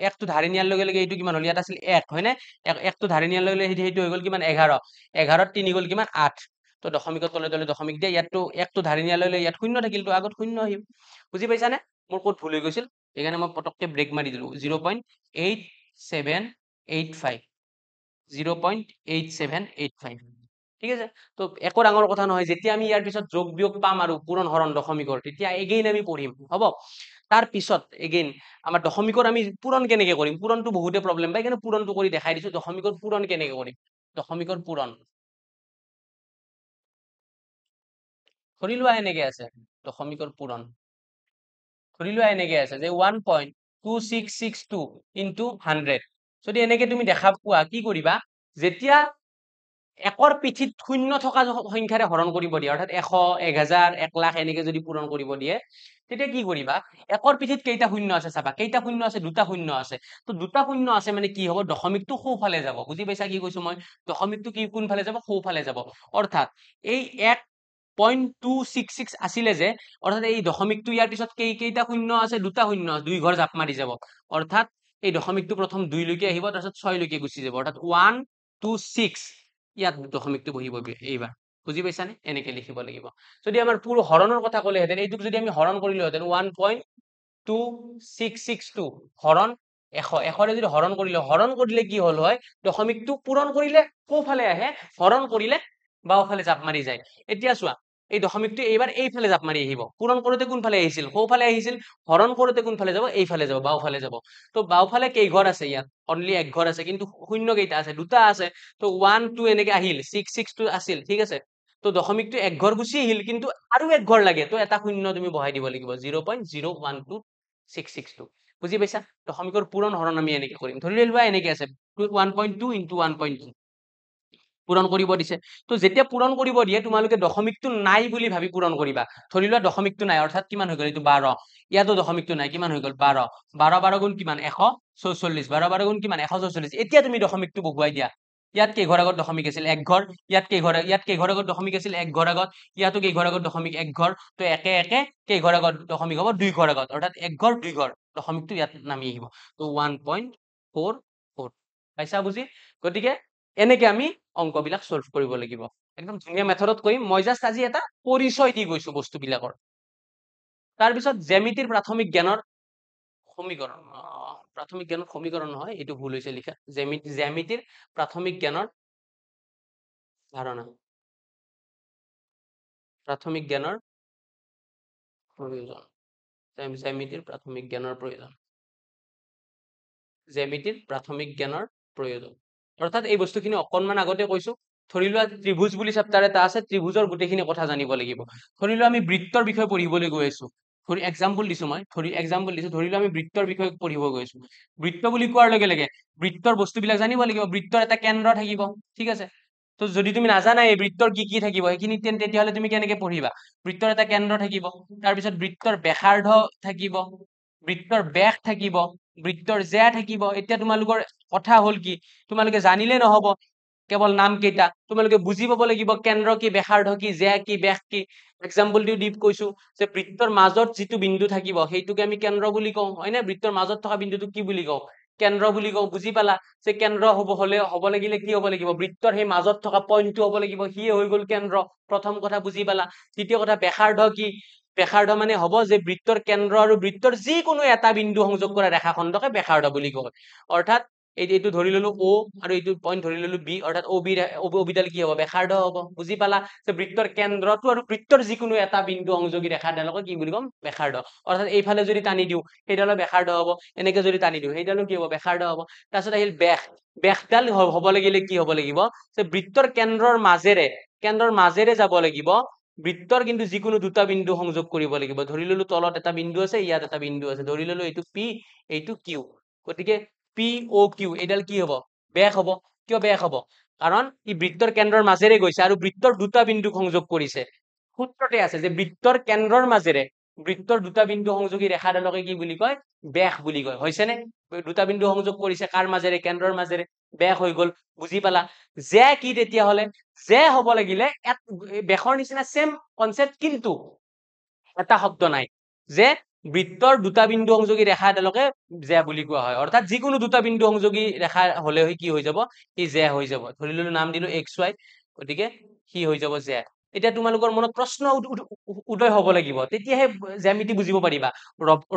1 টো ধাৰি নিয়াৰ লগে লগে এইটো কিমান হ'ল ইয়াত আছিল 1 হয়নে 1 টো ধাৰি নিয়াৰ লগে লগে সেইটো হৈ গ'ল কিমান 11 11 ত 3 গ'ল কিমান 8 তো দশমিকৰ তলে তলে দশমিক দিয়ে ইয়াত তো 1 টো ধাৰি নিয়াৰ লগে লগে ইয়াত 0 থাকিল তো আগত 0 আহিব বুজি পাইছানে মোৰ ক'ত ভুল হৈ গৈছিল এইকাৰণে মই পটককে ব্ৰেক মাৰি দিলো 0.8785 0.8785 ঠিক আছে তো একো ডাঙৰ কথা নহয় যেতিয়া আমি ইয়াৰ পিছত যোগ বিয়োগ পাম আৰু পূৰণ হৰণ দশমিকৰ তেতিয়া এগেইন আমি পঢ়িম হ'ব তাৰ পিছত এগেইন আমাৰ দশমিকৰ আমি পূৰণ কেনেকৈ কৰিম পূৰণটো বহুতে প্ৰব্লেম পায় কিন্তু পূৰণটো কৰি দেখাই দিছো দশমিকৰ পূৰণ কেনেকৈ কৰিম দশমিকৰ পূৰণ ধৰি লোৱা এনেকৈ আছে দশমিকৰ পূৰণ ধৰি লোৱা এনেকৈ আছে যে 1.2662 ইনটু 100 যদি এনেকৈ তুমি দেখা পোৱা কি কৰিবা যেতিয়া 1ৰ পিঠিত 0 থকা সংখ্যাৰে হৰণ কৰিব দিয়ে অৰ্থাৎ 100 1000 1 লাখ এনেকৈ যদি পূৰণ কৰিব দিয়ে তেতিয়া কি কৰিবা 1ৰ পিঠিত কেইটা শূন্য আছে চাবা কেইটা শূন্য আছে দুটা শূন্য আছে তো দুটা শূন্য আছে মানে কি হ'ব দশমিকটো সোঁফালে যাব বুজি পাইছা কি কৈছো মই দশমিকটো কি কোনফালে যাব সোঁফালে যাব অৰ্থাৎ এই 1.266 আছিলে যে অৰ্থাৎ এই দশমিকটো ইয়াৰ পিছত কেইটা শূন্য আছে দুটা শূন্য আছে দুই ঘৰ জাপ মাৰি যাব অৰ্থাৎ এই দশমিকটো প্ৰথম 2 লৈকে আহিব তাৰপিছত 6 লৈকে গুচি যাব অৰ্থাৎ 126 ইয়াত দশমিকটো বহিব এইবাৰ বুজি পাইছানে এনেকৈ লিখিব লাগিব যদি আমাৰ পুৰো হৰণৰ কথা ক'লেহেঁতেন এইটোক যদি আমি হৰণ কৰিলোহেঁতেন 1.2662 হৰণ 100 100ৰে যদি হৰণ কৰিলে কি হ'ল হয় দশমিকটো পূৰণ কৰিলে কোফালে আহে হৰণ কৰিলে বাওফালে জাপ মাৰি যায় এতিয়া চোৱা এই দশমিকটো এইবাৰ এইফালে জাপ মাৰি আহিব পূৰণ কৰোতে কোনফালে আহিছিল সোঁফালে আহিছিল হৰণ কৰোতে কোনফালে যাব এইফালে যাব বাওফালে যাব তো বাওফালে কেই ঘৰ আছে ইয়াত অনলি এক ঘৰ আছে কিন্তু শূন্য কেইটা আছে দুটা আছে তো 1 2 এনেকে আহিল 662 আছিল ঠিক আছে তো দশমিকটো এক ঘৰ গুচি আহিল কিন্তু আৰু এক ঘৰ লাগে তো এটা শূন্য তুমি বহাই দিব লাগিব 0.012662 বুজি পাইছা দশমিকৰ পূৰণ হৰণ আমি এনেকে কৰিম ধৰি লোৱা এনেকে আছে 1.2 ইনটু 1.2 পূৰণ কৰিব দিছে তো যেতিয়া পূৰণ কৰিব দিয়ে তোমালোকে দশমিকটো নাই বুলি ভাবি পূৰণ কৰিবা ধৰি লোৱা দশমিকটো নাই অৰ্থাৎ কিমান হৈ গ'ল এইটো 12 ইয়াতো দশমিকটো নাই কিমান হৈ গ'ল 12 12 গুণ কিমান 144 12 গুণ কিমান 144 এতিয়া তুমি দশমিকটো বহুৱাই দিয়া ইয়াত কেই ঘৰ আগত দশমিক আছিল এক ঘৰ ইয়াত কেই ঘৰ আগত দশমিক আছিল এক ঘৰ আগত ইয়াতো কেই ঘৰ আগত দশমিক এক ঘৰ তো একে কেই ঘৰ আগত দশমিক হ'ব দুই ঘৰ আগত অৰ্থাৎ এক ঘৰ দুই ঘৰ দশমিকটো ইয়াত নামি আহিব তো 1.44 পাইছা বুজি গতিকে এনেকে আমি অংকবিলাক সলভ কৰিব লাগিব একদম ধুনীয়া মেথডত কৰিম মই জাস্ট আজি এটা পৰিচয় দি গৈছো বস্তুবিলাকৰ তাৰ পিছত জ্যামিতিৰ প্ৰাথমিক জ্ঞানৰ সমীকৰণ প্ৰাথমিক জ্ঞানৰ সমীকৰণ নহয় এইটো ভুল হৈছে লিখা জ্যামিতিৰ প্ৰাথমিক জ্ঞানৰ ধাৰণা প্ৰাথমিক জ্ঞানৰ প্ৰয়োজন জ্যামিতিৰ প্ৰাথমিক জ্ঞানৰ প্ৰয়োজন জ্যামিতিৰ প্ৰাথমিক জ্ঞানৰ প্ৰয়োজন অৰ্থাৎ এই বস্তুখিনি অকণমান আগতে কৈছো ধৰি লোৱা ত্ৰিভুজ বুলি চেপ্টাৰ এটা আছে ত্ৰিভুজৰ গোটেইখিনি কথা জানিব লাগিব ধৰি লোৱা আমি বৃত্তৰ বিষয়ে পঢ়িবলৈ গৈ আছো ধৰি এক্সাম্পল দিছো মই ধৰি লোৱা আমি বৃত্তৰ বিষয়ে পঢ়িব গৈ আছো বৃত্ত বুলি কোৱাৰ লগে লগে বৃত্তৰ বস্তুবিলাক জানিব লাগিব বৃত্তৰ এটা কেন্দ্ৰ থাকিব ঠিক আছে তো যদি তুমি নাজানা এই বৃত্তৰ কি থাকিব সেইখিনি তেতিয়াহ'লে তুমি কেনেকে পঢ়িবা বৃত্তৰ এটা কেন্দ্ৰ থাকিব তাৰপিছত বৃত্তৰ ব্যাসাৰ্ধ থাকিব বৃত্তৰ ব্যাস থাকিব বৃত্তৰ জ্যা থাকিব এতিয়া তোমালোকৰ কথা হ'ল কি তোমালোকে জানিলে নহব কেৱল নাম কেইটা তোমালোকে বুজি পাব লাগিব কেন্দ্ৰ কি ব্যাসাৰ্ধ কি জ্যা কি ব্যাস কি এক্সাম্পল দি কৈছো যে বৃত্তৰ মাজত যিটো বিন্দু থাকিব সেইটোকে আমি কেন্দ্ৰ বুলি কওঁ হয় না বৃত্তৰ মাজত থকা বিন্দুটো কি বুলি কওঁ কেন্দ্ৰ বুলি কওঁ বুজি পালা যে কেন্দ্ৰ হ'ব লাগিলে কি হ'ব লাগিব বৃত্তৰ সেই মাজত থকা পইণ্টটো হ'ব লাগিব সি হৈ গ'ল কেন্দ্ৰ প্ৰথম কথা বুজি পালা দ্বিতীয় কথা ব্যাসাৰ্ধ কি ব্যাসাৰ্ধ মানে হ'ব যে বৃত্তৰ কেন্দ্ৰ আৰু বৃত্তৰ যিকোনো এটা বিন্দু সংযোগ কৰা ৰেখাখণ্ডকে ব্যাসাৰ্ধ বুলি কয় অৰ্থাৎ এইটো ধৰি ললো O আৰু এইটো পইণ্ট ধৰি ললো B, অৰ্থাৎ OB ডাল কি হ'ব ব্যাসাৰ্ধ হ'ব। বুজি পালা যে বৃত্তৰ কেন্দ্ৰটো আৰু বৃত্তৰ যিকোনো এটা বিন্দু সংযোগী ৰেখাডালক কি বুলি ক'ম ব্যাসাৰ্ধ। অৰ্থাৎ এইফালে যদি টানি দিওঁ সেইডালৰ ব্যাসাৰ্ধ হ'ব, এনেকে যদি টানি দিওঁ সেইডালো কি হ'ব ব্যাসাৰ্ধ হ'ব। তাৰপিছত আহিল ব্যাসডাল হ'ব লাগিলে কি হ'ব লাগিব যে বৃত্তৰ কেন্দ্ৰৰ মাজেৰে যাব লাগিব, বৃত্তৰ কিন্তু যিকোনো দুটা বিন্দু সংযোগ কৰিব লাগিব। ধৰি ললো তলত এটা বিন্দু আছে, ইয়াত এটা বিন্দু আছে, ধৰি ললো এইটো P এইটো Q, গতিকে POQ এইডাল কি হ'ব ব্যাস হ'ব। কিয় ব্যাস হ'ব? কাৰণ ই বৃত্তৰ কেন্দ্ৰৰ মাজেৰে গৈছে আৰু বৃত্তৰ দুটা বিন্দু সংযোগ কৰিছে। সূত্ৰতে আছে যে বৃত্তৰ কেন্দ্ৰৰ মাজেৰে বৃত্তৰ দুটা বিন্দু সংযোগী ৰেখাডালকে কি বুলি কয় ব্যাস বুলি কয়। হৈছেনে? দুটা বিন্দু সংযোগ কৰিছে কাৰ মাজেৰে কেন্দ্ৰৰ মাজেৰে, ব্যাস হৈ গল। বুজি পালা? যে কি তেতিয়াহ'লে যে হ'ব লাগিলে ব্যাসৰ নিচিনা সেম কনসেপ্ট, কিন্তু এটা শব্দ নাই যে বৃত্তৰ দুটা বিন্দু সংযোগী ৰেখা এডালকে যে বুলি কোৱা হয়। অৰ্থাৎ যিকোনো দুটা বিন্দু সংযোগী ৰেখা হলে কি হৈ যাব ই যে হৈ যাব। ধৰি ললো নাম দিলো XY, গতিকে কি হৈ যাব যে। এতিয়া তোমালোকৰ মনত প্ৰশ্ন উদয় হব লাগিব, তেতিয়াহে জ্যামিতি বুজিব পাৰিবা।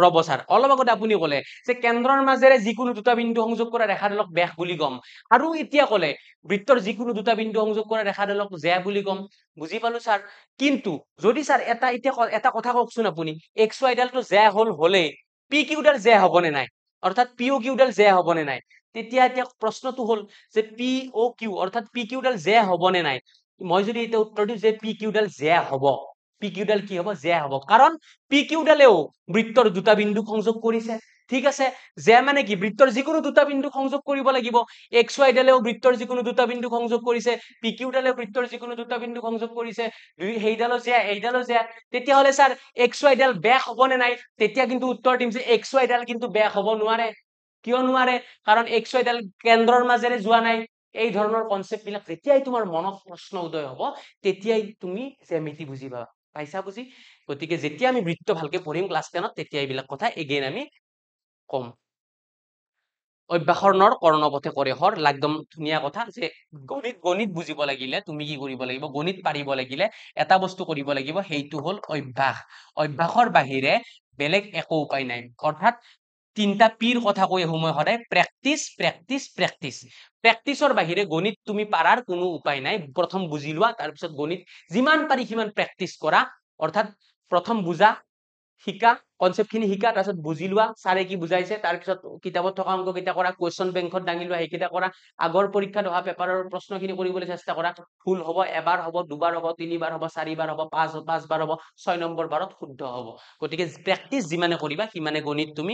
ৰব ছাৰ, অলপ আগতে আপুনি কলে যে কেন্দ্ৰৰ মাজেৰে যিকোনো দুটা বিন্দু সংযোগ কৰা ৰেখাডালক ব্যাস বুলি ক'ম, আৰু এতিয়া কলে বৃত্তৰ যিকোনো দুটা বিন্দু সংযোগ কৰা ৰেখাডালক যে বুলি ক'ম। বুজি পালো ছাৰ। কিন্তু যদি ছাৰ এটা কথা কওকচোন আপুনি, XY ডালটো যে হলেই PQ ডাল যে হবনে নাই, অৰ্থাৎ POQ ডাল যে হবনে নাই? তেতিয়া এতিয়া প্ৰশ্নটো হল যে POQ অৰ্থাৎ PQ ডাল যে হবনে নাই। মই যদি এতিয়া উত্তৰ দিওঁ যে PQ ডাল যে হব, PQ ডাল কি হব যে হব, কাৰণ PQ ডালেও বৃত্তৰ দুটা বিন্দু সংযোগ কৰিছে। ঠিক আছে, যে মানে কি বৃত্তৰ যিকোনো দুটা বিন্দু সংযোগ কৰিব লাগিব। XY ডালেও বৃত্তৰ যিকোনো দুটা বিন্দু সংযোগ কৰিছে, PQ ডালেও বৃত্তৰ যিকোনো দুটা বিন্দু সংযোগ কৰিছে, সেইডালো যে এইডালো যে। তেতিয়াহ'লে ছাৰ XY ডাল ব্যাস হবনে নাই? তেতিয়া কিন্তু উত্তৰ দিম যে XY ডাল কিন্তু ব্যাস হব নোৱাৰে। কিয় নোৱাৰে? কাৰণ XY ডাল কেন্দ্ৰৰ মাজেৰে যোৱা নাই। এই ধৰণৰ কনসেপ্ট বিলাক যেতিয়াই তোমাৰ মনত প্ৰশ্ন উদয় হব, তেতিয়াই তুমি জ্যামিতি বুজিবা। পাইছা বুজি? গতিকে যেতিয়া আমি বৃত্ত ভালকে পঢ়িম ক্লাছ 10ত, তেতিয়া এইবিলাক কথা এগেইন আমি কম। অভ্যাসৰ নৰ কৰ্ণপথে কৰে হৰ, একদম ধুনীয়া কথা যে গণিত বুজিব লাগিলে তুমি কি কৰিব লাগিব, গণিত পাৰিব লাগিলে এটা বস্তু কৰিব লাগিব, সেইটো হল অভ্যাস। অভ্যাসৰ বাহিৰে বেলেগ একো উপায় নাই। অৰ্থাৎ তিনটা পিৰ কথা কৈ আহো মই সদায়, প্ৰেক্টিচ প্ৰেক্টিচ প্ৰেক্টিচ। প্ৰেক্টিচৰ বাহিৰে গণিত তুমি পাৰাৰ কোনো উপায় নাই। প্ৰথম বুজি লোৱা, তাৰপিছত গণিত যিমান পাৰি সিমান প্ৰেক্টিচ কৰা। অৰ্থাৎ প্ৰথম বুজা, শিকা, কনসেপ্ট খিনি শিকা, তাৰপিছত বুজি লোৱা ছাৰে কি বুজাইছে, তাৰপিছত কিতাপত থকা অংককেইটা কৰা, কুৱেশ্যন বেংকত দাঙি লোৱা, সেইকেইটা কৰা। আগৰ পৰীক্ষাত অহা পেপাৰৰ প্ৰশ্নখিনি কৰিবলৈ চেষ্টা কৰা। ভুল হব, এবাৰ হব, দুবাৰ হব, তিনিবাৰ হব, চাৰিবাৰ হব, পাঁচবাৰ হব, 6 নম্বৰ বাৰত শুদ্ধ হব। গতিকে প্ৰেক্টিচ যিমানে কৰিবা সিমানে গণিত তুমি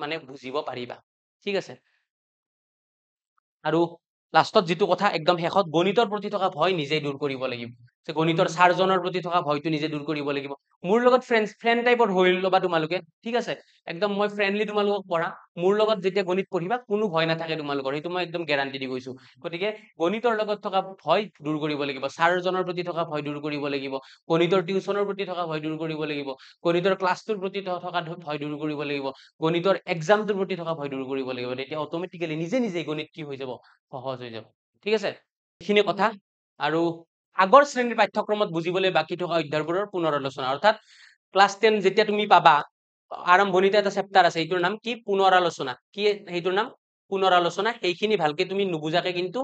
মানে বুজিব পাৰিবা। ঠিক আছে? আৰু লাষ্টত যিটো কথা একদম শেষত, গণিতৰ প্ৰতি থকা ভয় নিজেই দূৰ কৰিব লাগিব। যে গণিতৰ ছাৰজনৰ প্ৰতি থকা ভয়টো নিজে দূৰ কৰিব লাগিব। মোৰ লগত ফ্ৰেণ্ড টাইপৰ হৈ ল'বা তোমালোকে। ঠিক আছে? একদম মই ফ্ৰেণ্ডলি তোমালোকক পঢ়া। মোৰ লগত যেতিয়া গণিত পঢ়িবা কোনো ভয় নাথাকে তোমালোকৰ, সেইটো মই একদম গেৰাণ্টি দি কৈছো। গতিকে গণিতৰ লগত থকা ভয় দূৰ কৰিব লাগিব, ছাৰজনৰ প্ৰতি থকা ভয় দূৰ কৰিব লাগিব, গণিতৰ টিউচনৰ প্ৰতি থকা ভয় দূৰ কৰিব লাগিব, গণিতৰ ক্লাছটোৰ প্ৰতি থকা ভয় দূৰ কৰিব লাগিব, গণিতৰ এক্সামটোৰ প্ৰতি থকা ভয় দূৰ কৰিব লাগিব। তেতিয়া অট'মেটিকেলি নিজে গণিত কি হৈ যাব সহজ হৈ যাব। ঠিক আছে? এইখিনি কথা। আৰু আগৰ শ্ৰেণীৰ পাঠ্যক্ৰমত বুজিবলৈ বাকী থকা অধ্যায়বোৰৰ পুনৰ আলোচনা, অৰ্থাৎ ক্লাছ 10 যেতিয়া তুমি পাবা, আৰম্ভণিতে এটা চেপ্টাৰ আছে, এইটোৰ নাম কি পুনৰ আলোচনা। কি সেইটোৰ নাম? পুনৰ আলোচনা। সেইখিনি ভালকে তুমি নুবুজাকে কিন্তু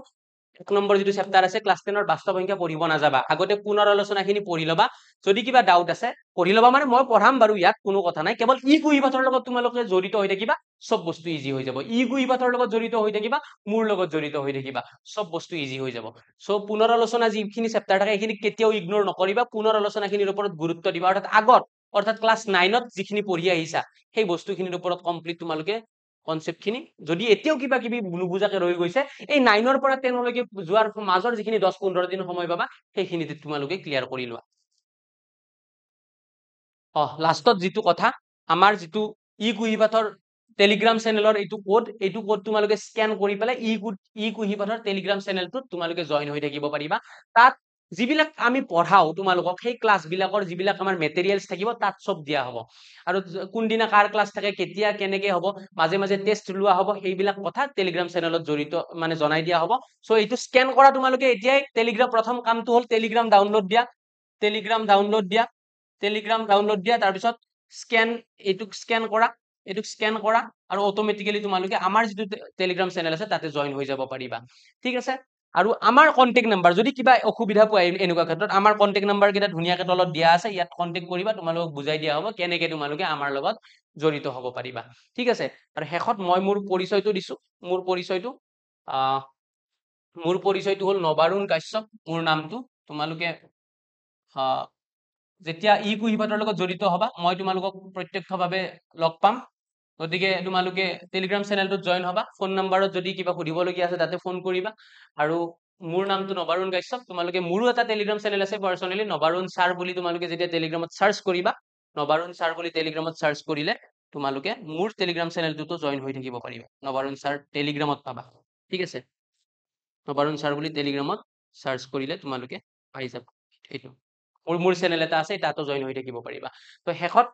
1 নম্বৰ যিটো চেপ্টাৰ আছে ক্লাছ 10ৰ বাস্তৱ সংখ্যা পঢ়িব নাযাবা। আগতে পুনৰ আলোচনাখিনি পঢ়ি ল'বা। যদি কিবা ডাউট আছে পঢ়ি ল'বা, মানে মই পঢ়াম বাৰু, ইয়াত কোনো কথা নাই। কেৱল ই কুইপাঠৰ লগত তোমালোকে জড়িত হৈ থাকিবা, চব বস্তু ইজি হৈ যাব। ই কুইপাঠৰ লগত জড়িত হৈ থাকিবা, মোৰ লগত জড়িত হৈ থাকিবা, চব বস্তু ইজি হৈ যাব। সো পুনৰ আলোচনা যিখিনি চেপ্টাৰ থাকে সেইখিনি কেতিয়াও ইগনোৰ নকৰিবা, পুনৰ আলোচনাখিনিৰ ওপৰত গুৰুত্ব দিবা। অৰ্থাৎ ক্লাছ 9ত যিখিনি পঢ়ি আহিছা সেই বস্তুখিনিৰ ওপৰত কমপ্লিট তোমালোকে কনসেপ্ট খিনি, যদি এতিয়াও কিবা কিবি নুবুজাকে ৰৈ গৈছে, এই 9ৰ পৰা 10 লৈকে যোৱাৰ মাজৰ যিখিনি 10-15 দিন সময় পাবা সেইখিনিতে তোমালোকে ক্লিয়াৰ কৰি লোৱা। লাষ্টত যিটো কথা, আমাৰ যিটো ই কুইপাঠৰ টেলিগ্ৰাম চেনেলৰ এইটো কোড তোমালোকে স্কেন কৰি পেলাই ই কুইপাঠৰ টেলিগ্ৰাম চেনেলটোত তোমালোকে জইন হৈ থাকিব পাৰিবা। তাত যিবিলাক আমি পঢ়াও তোমালোকক, সেই ক্লাছ বিলাকৰ যিবিলাক আমাৰ মেটেৰিয়েলছ থাকিব তাত চব দিয়া হ'ব। আৰু কোনদিনা কাৰ ক্লাছ থাকে, কেতিয়া কেনেকে হ'ব, মাজে মাজে টেষ্ট লোৱা হ'ব, সেইবিলাক কথা টেলিগ্ৰাম চেনেলত জড়িত মানে জনাই দিয়া হ'ব। সো এইটো স্কেন কৰা তোমালোকে এতিয়াই। টেলিগ্ৰাম প্ৰথম কামটো হ'ল টেলিগ্ৰাম ডাউনলোড দিয়া, টেলিগ্ৰাম ডাউনলোড দিয়া, তাৰপিছত এইটোক স্কেন কৰা। এইটোক স্কেন কৰা আৰু অট'মেটিকেলি তোমালোকে আমাৰ যিটো টেলিগ্ৰাম চেনেল আছে তাতে জইন হৈ যাব পাৰিবা ঠিক আছে আৰু আমাৰ কন্টেক্ট নাম্বাৰ যদি কিবা অসুবিধা পোৱা এনেকুৱা ক্ষেত্ৰত আমাৰ কন্টেক্ট নাম্বাৰ কেইটা ধুনীয়াকৈ তলত দিয়া আছে ইয়াত কন্টেক্ট কৰিবা তোমালোকক বুজাই দিয়া হ'ব কেনেকৈ তোমালোকে আমাৰ লগত জড়িত হ'ব পাৰিবা ঠিক আছে আৰু শেষত মই মোৰ পৰিচয়টো দিছো মোৰ পৰিচয়টো হ'ল নবাৰুণ কাশ্যপ মোৰ নামটো তোমালোকে যেতিয়া ই কুহিপাতৰ লগত জড়িত হবা মই তোমালোকক প্ৰত্যক্ষভাৱে লগ পাম গতিকে তোমালোকে টেলিগ্ৰাম চেনেলটোত জইন হবা ফোন নাম্বাৰত যদি কিবা সুধিবলগীয়া আছে তাতে ফোন কৰিবা আৰু মোৰ নামটো নবাৰুণ কাশ্যপ তোমালোকে মোৰো এটা টেলিগ্ৰাম চেনেল আছে পাৰ্চনেলি নবাৰুণ ছাৰ বুলি তোমালোকে যেতিয়া টেলিগ্ৰামত সাৰ্চ কৰিবা নবাৰুণ ছাৰ বুলি টেলিগ্ৰামত সাৰ্চ কৰিলে তোমালোকে মোৰ টেলিগ্ৰাম চেনেলটোতো জইন হৈ থাকিব পাৰিবা নবাৰুণ ছাৰ টেলিগ্ৰামত পাবা ঠিক আছে নবাৰুণ ছাৰ বুলি টেলিগ্ৰামত সাৰ্চ কৰিলে তোমালোকে পাই যাবা এইটো মোৰ চেনেল এটা আছে তাতো জইন হৈ থাকিব পাৰিবা তো শেষত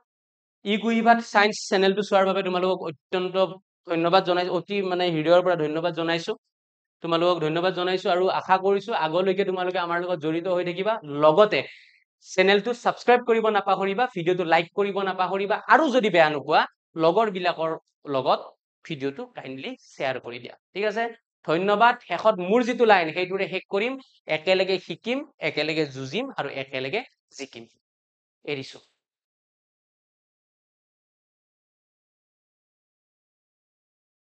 ই কুহিপাত সায়েন্স চেনেলটো চোৱাৰ বাবে তোমালোকক অত্যন্ত ধন্যবাদ জনাইছো অতি মানে হৃদয়ৰ পৰা ধন্যবাদ জনাইছো তোমালোকক ধন্যবাদ জনাইছো আৰু আশা কৰিছো আগলৈকে তোমালোকে আমাৰ লগত জড়িত হৈ থাকিবা লগতে চেনেলটো সাবস্ক্ৰাইব কৰিব নাপাহৰিবা ভিডিঅ'টো লাইক কৰিব নাপাহৰিবা আৰু যদি বেয়া নোপোৱা লগৰ বিলাকৰ লগত ভিডিঅ'টো কাইন্ডলি শ্বেয়াৰ কৰি দিয়া ঠিক আছে ধন্যবাদ শেষত মোৰ যিটো লাইন সেইটোৰে শেষ কৰিম একেলগে শিকিম একেলগে যুঁজিম আৰু একেলগে জিকিম এৰিছো